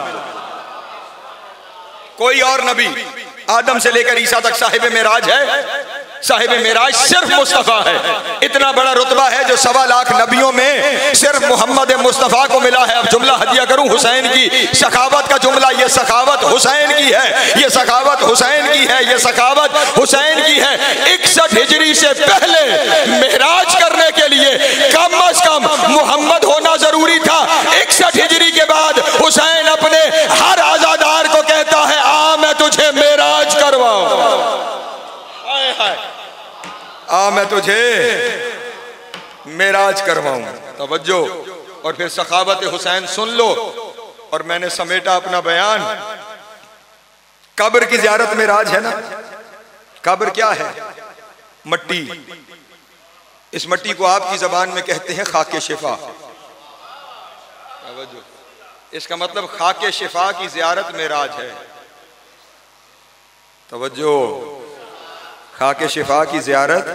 कोई और नबी आदम से लेकर ईसा तक साहिब मेराज है, साहिब मेराज सिर्फ मुस्तफ़ा है। इतना बड़ा रुतबा है जो 1.25 लाख नबियों में सिर्फ मोहम्मद मुस्तफ़ा को मिला है। अब जुमला हदिया करूं हुसैन की सखावत का जुमला, ये सखावत हुसैन की है, ये सखावत हुसैन की है, ये सखावत हुसैन की है। 61 हिजरी से पहले मेराज करने के लिए कम अज कम मोहम्मद होना जरूरी था। 61 हिजरी के बाद हुसैन अपने हर आजादार को कहता है आ मैं तुझे मेराज करवाऊं, आ मैं तुझे मेराज करवाऊं। तवज्जो, और फिर सखावत हुसैन सुन लो। और मैंने समेटा अपना बयान, कब्र की ज़ियारत मेराज है ना। कब्र क्या है? मट्टी, इस मट्टी को आपकी जबान में कहते हैं खाके शिफा। इसका मतलब खाके शिफा की जियारत मेराज है। तवज्जो, खाके शिफा की जियारत।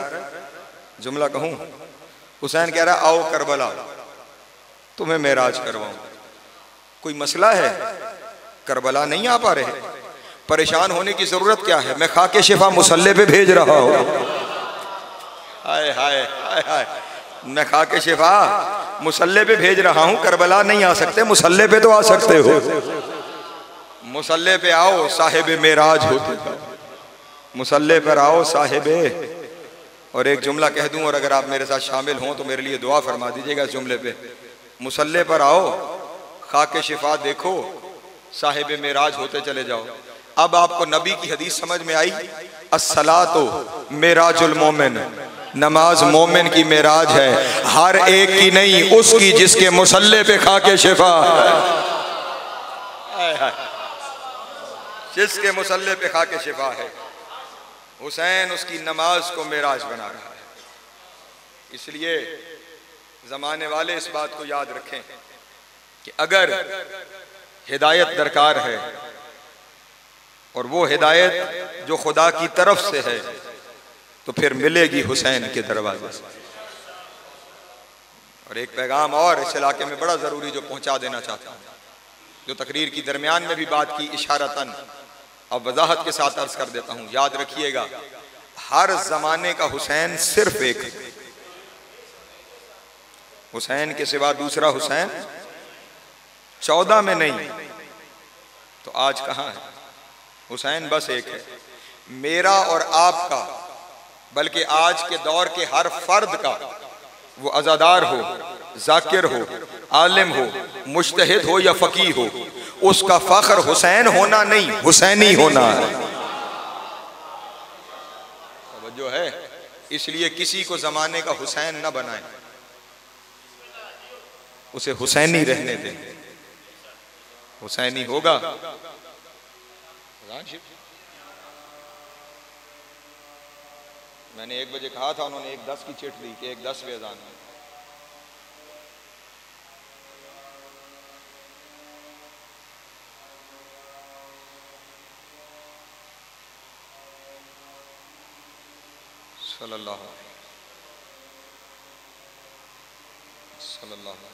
जुमला कहूं, हुसैन कह रहा आओ करबला तुम्हें मेराज करवाऊं। कोई मसला है? करबला नहीं आ पा रहे, परेशान होने की जरूरत क्या है? मैं खाके शिफा मुसल्ले पे भेज रहा हूं। हाय हाय हाय हाय, मैं खाके शिफा मुसल्ले पे भेज रहा हूं। करबला नहीं आ सकते, मुसल्ले पे तो आ सकते हो। मुसल्ले पे आओ साहिबे मेराज होते, मुसल्ले पर आओ साहिबे। और एक जुमला कह दूं, और अगर आप मेरे साथ शामिल हों तो मेरे लिए दुआ फरमा दीजिएगा इस जुमले पे। मुसल्ले पर आओ, खाके शिफा देखो, साहिबे मेराज होते चले जाओ। अब आपको नबी की हदीस समझ में आई, अस्सलातो मेराजुल मोमिन, नमाज मोमिन की मेराज है। हर एक की नहीं, उसकी जिसके मुसल्ले पे खाके शिफा, जिसके मुसल्ले पे खाके शिफा है। हुसैन उसकी नमाज को मेराज बना रहा है। इसलिए जमाने वाले इस बात को याद रखें कि अगर हिदायत दरकार है और वो हिदायत जो खुदा की तरफ से है तो फिर मिलेगी हुसैन के दरवाजे से। और एक पैगाम और इस इलाके में बड़ा जरूरी जो पहुंचा देना चाहता हूं, जो तकरीर की दरमियान में भी बात की इशारतन, अब वजाहत के साथ अर्ज कर देता हूं। याद रखिएगा, हर जमाने का हुसैन सिर्फ एक है। हुसैन के सिवा दूसरा हुसैन 14 में नहीं तो आज कहां है? हुसैन बस एक है, मेरा और आपका, बल्कि आज के दौर के हर फर्द का, वो अज़ादार हो, जाकिर हो, आलिम हो, मुज्तहिद हो या फकीह हो, उसका फख्र हुसैन होना नहीं, हुसैनी होना है। जो है, इसलिए किसी को जमाने का हुसैन न बनाए, उसे हुसैनी रहने दें। हुसैनी होगा। मैंने 1 बजे कहा था, उन्होंने 1:10 की चिट दी कि 1:10 पे अज़ान है। सल्लल्लाहु सल्लल्लाहु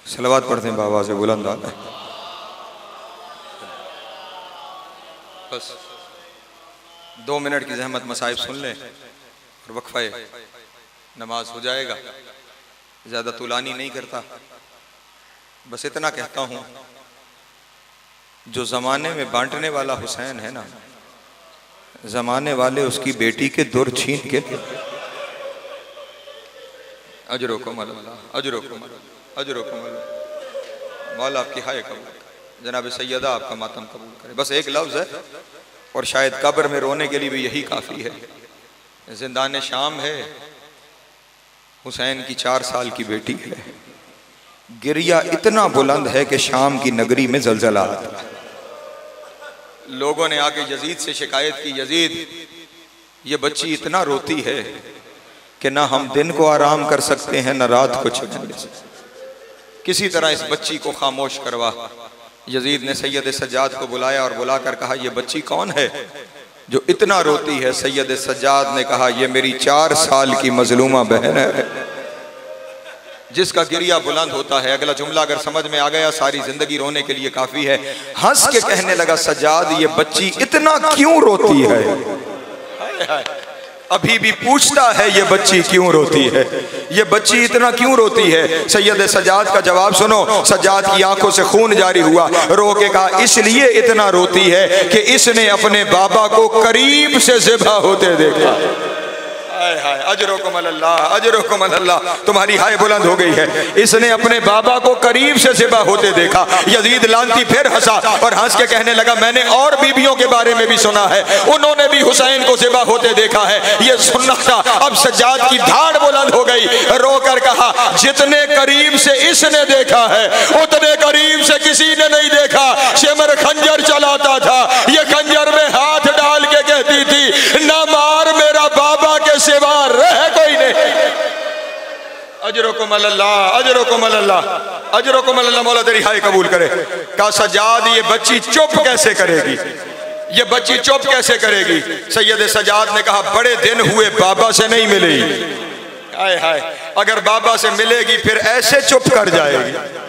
सलावत पढ़ते हैं बाबा से बुलंद। बस 2 मिनट की जहमत मसाइब सुन लें और वक्फे नमाज हो जाएगा। ज़्यादा तुलानी नहीं करता, बस इतना कहता हूँ, जो ज़माने में बांटने वाला हुसैन है ना, ज़माने वाले उसकी बेटी के दुर छीन के अजरुकुम अल्लाह अजरुकुम अजरुकुम अल्लाह, मौला आपकी हाय कबूल करे, जनाब सैयदा आपका मातम कबूल करे। बस एक लफ्ज़ है और शायद कब्र में रोने के लिए भी यही काफ़ी है। जिंदान शाम है, हुसैन की 4 साल की बेटी है, गिरिया इतना बुलंद है कि शाम की नगरी में जलजला आता है। लोगों ने आके यजीद से शिकायत की, यजीद ये बच्ची इतना रोती है कि ना हम दिन को आराम कर सकते हैं ना रात को छुपने से, किसी तरह इस बच्ची को खामोश करवा। यजीद ने सैयद सज्जाद को बुलाया और बुलाकर कहा, ये बच्ची कौन है जो इतना रोती है? सैयद सज्जाद ने कहा, ये मेरी 4 साल की मजलूमा बहन है जिसका गिरिया बुलंद होता है। अगला जुमला अगर समझ में आ गया, सारी जिंदगी रोने के लिए काफी है। हंस के कहने लगा सज्जाद, ये बच्ची इतना क्यों रोती है? अभी भी पूछता है ये बच्ची क्यों रोती है, ये बच्ची इतना क्यों रोती है। सैयद सज्जाद का जवाब सुनो। सज्जाद की आंखों से खून जारी हुआ, रो के कहा इसलिए इतना रोती है कि इसने अपने बाबा को करीब से ज़िबा होते देखा। हाय हाय, अजरुकुम अल्लाह, अजरुकुम अल्लाह, तुम्हारी हाय बुलंद हो गई है। इसने अपने बाबा को करीब से ज़िबा होते देखा। यजीद लानती फिर हंसा और हंस के कहने लगा मैंने और बीबियों के बारे में भी सुना है, उन्होंने भी हुसैन को ज़िबा होते देखा है, ये सुनना था। अब सज्जाद की धाड़ बुलंद हो गई, रो कर कहा जितने करीब से इसने देखा है उतने करीब से किसी ने नहीं देखा। शिमर खंजर चलाता था, ये खंजर में हाथ डाल के कहती थी ना मार मेरा बाबा के सिवा रह कोई नहीं। अजरुकुम अल्लाह, अजरुकुम अल्लाह, अजरुकुम अल्लाह, मौला तेरी हाय कबूल करे। कहा सज्जाद ये बच्ची चुप कैसे करेगी, ये बच्ची चुप कैसे करेगी। सैयद सज्जाद ने कहा बड़े दिन हुए बाबा से नहीं मिली। हाय हाय, अगर बाबा से मिलेगी फिर ऐसे चुप कर जाएगी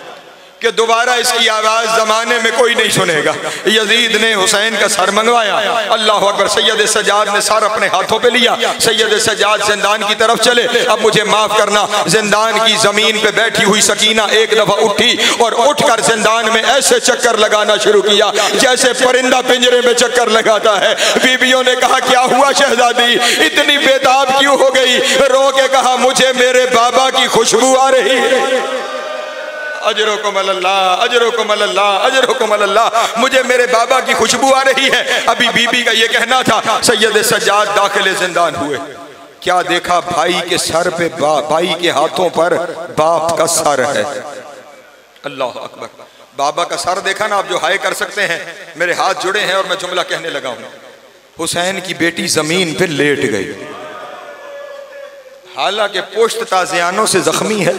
कि दोबारा इसकी आवाज जमाने में कोई नहीं सुनेगा। यजीद ने हुसैन का सर मंगवाया। अल्लाह अकबर। सैयद सज्जाद ने सर अपने हाथों पे लिया। सैयद सज्जाद जिंदान की तरफ चले। अब मुझे माफ करना, जिंदान की जमीन पे बैठी हुई सकीना एक दफा उठी और उठकर जिंदान में ऐसे चक्कर लगाना शुरू किया जैसे परिंदा पिंजरे में चक्कर लगाता है। बीबियों ने कहा क्या हुआ शहजादी, इतनी बेताब क्यों हो गई। रो के कहा मुझे मेरे बाबा की खुशबू आ रही है। अजरुकुम अल्लाह, अजरुकुम अल्लाह, अजरुकुम अल्लाह, मुझे मेरे बाबा की खुशबू आ रही है। अभी बीबी का ये कहना था। सैयद सज्जाद दाखिले जिंदान हुए। क्या देखा भाई के सर पे भाई के हाथों पर बाप का सर है। अल्लाह अकबर। बाबा का सर देखा ना, आप जो हाय कर सकते हैं। मेरे हाथ जुड़े हैं और मैं जुमला कहने लगा हूं। हुसैन की बेटी जमीन पे लेट गई, हालांकि पुश्त ताजियानों से जख्मी है।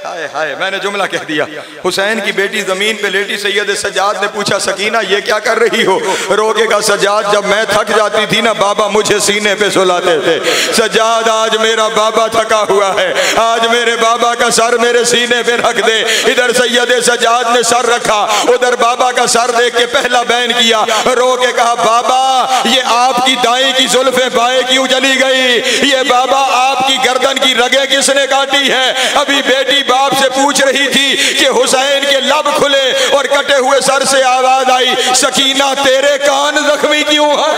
हाय हाय, मैंने जुमला कह दिया। हुसैन की बेटी जमीन पे लेटी। सैयद सज्जाद ने पूछा सकीना ये क्या कर रही हो। रोके का सज्जाद जब मैं थक जाती थी ना बाबा मुझे सीने पे सुलाते थे। सज्जाद आज मेरा बाबा थका हुआ है, आज मेरे बाबा का सर मेरे सीने पे रख दे। इधर सैयद सज्जाद ने सर रखा, उधर बाबा का सर देख के पहला बैन किया। रो के कहा बाबा ये आपकी दाएं की जुल्फे बाएं क्यों चली गई, ये बाबा आपकी गर्दन की रगे किसने काटी है। अभी बेटी बाप से पूछ रही थी कि हुसैन के लब खुले और कटे हुए सर से आवाज आई सकीना तेरे कान जख्मी क्यों है।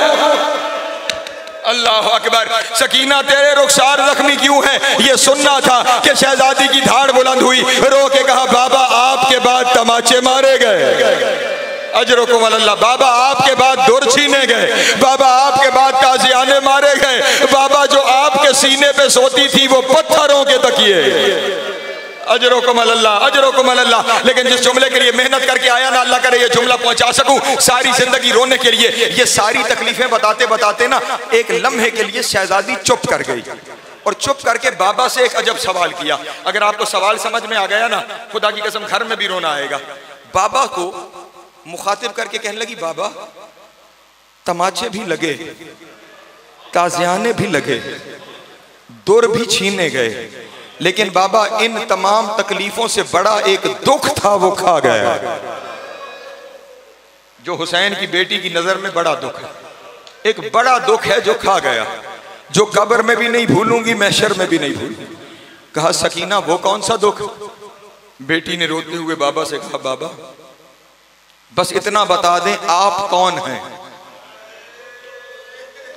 अल्लाह अकबर। सकीना तेरे रुखसार जख्मी क्यों है, ये सुनना था कि शहजादी की धाड़ बुलंद हुई। रो के कहा बाबा आपके बाद तमाचे मारे गए। अजरुकुम अल्लाह। बाबा आपके बाद दुर छीने गए, बाबा आपके बाद ताजियाने मारे गए। बाबा जो आपके सीने पे सोती थी वो पत्थरों के तकिए। अजरुकुम अल्लाह, अजरुकुम अल्लाह। लेकिन जिस जुमले के लिए मेहनत करके आया ना, अल्लाह करे ये जुमला पहुंचा सकूं सारी जिंदगी रोने के लिए। ये सारी तकलीफें बताते बताते ना एक लम्हे के लिए शहजादी चुप कर गई और चुप करके बाबा से एक अजब सवाल किया। अगर आपको सवाल समझ में आ गया ना, खुदा की कसम घर में भी रोना आएगा। बाबा को मुखातिब करके कहने लगी बाबा तमाचे भी लगे, ताजियाने भी लगे, दुर भी छीने गए, लेकिन बाबा इन तमाम तकलीफों से बड़ा एक दुख था वो खा गया। जो हुसैन की बेटी की नजर में बड़ा दुख है, एक बड़ा दुख है जो खा गया, जो कब्र में भी नहीं भूलूंगी, महशर में भी नहीं भूलूंगी। कहा सकीना वो कौन सा दुख। बेटी ने रोते हुए बाबा से कहा बाबा बस इतना बता दें आप कौन हैं।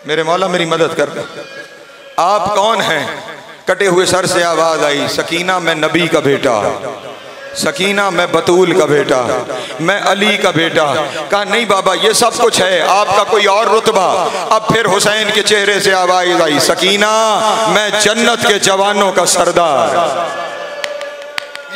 मेरे मौला मेरी मदद कर दे, आप कौन हैं। कटे हुए सर से आवाज आई सकीना मैं नबी का बेटा, सकीना मैं बतूल का बेटा, मैं अली का बेटा। कहा नहीं बाबा ये सब कुछ है, आपका कोई और रुतबा। अब फिर हुसैन के चेहरे से आवाज आई सकीना मैं जन्नत के जवानों का सरदार।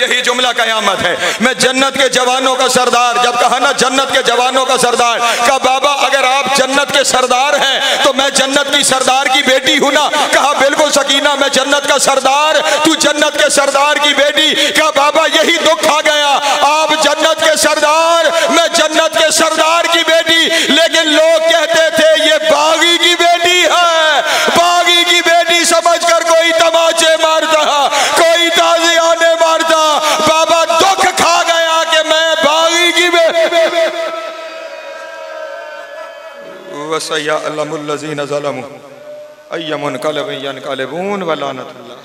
यही जुमला कयामत है, मैं जन्नत के जवानों का सरदार। जब कहा ना जन्नत के जवानों का सरदार, कहा बाबा अगर आप जन्नत के सरदार हैं तो मैं जन्नत की सरदार की बेटी हूं ना। कहा बिल्कुल सकीना मैं जन्नत का सरदार, तू जन्नत के सरदार की बेटी। कहा बाबा यही दुख आ गया, आप जन्नत के सरदार, मैं जन्नत के सरदार की बेटी, लेकिन लोग कहते थे ये बागी की बेटी है। बागी की बेटी समझकर कोई तमाचे मारता, कोई ताजियाने मारता। बाबा दुख खा गया कि मैं बागी की बेटी। वसयअलमुल्लज़ीना ज़लमू। अय्यमुन कलबन यनकलबून वलानतुल्लाह।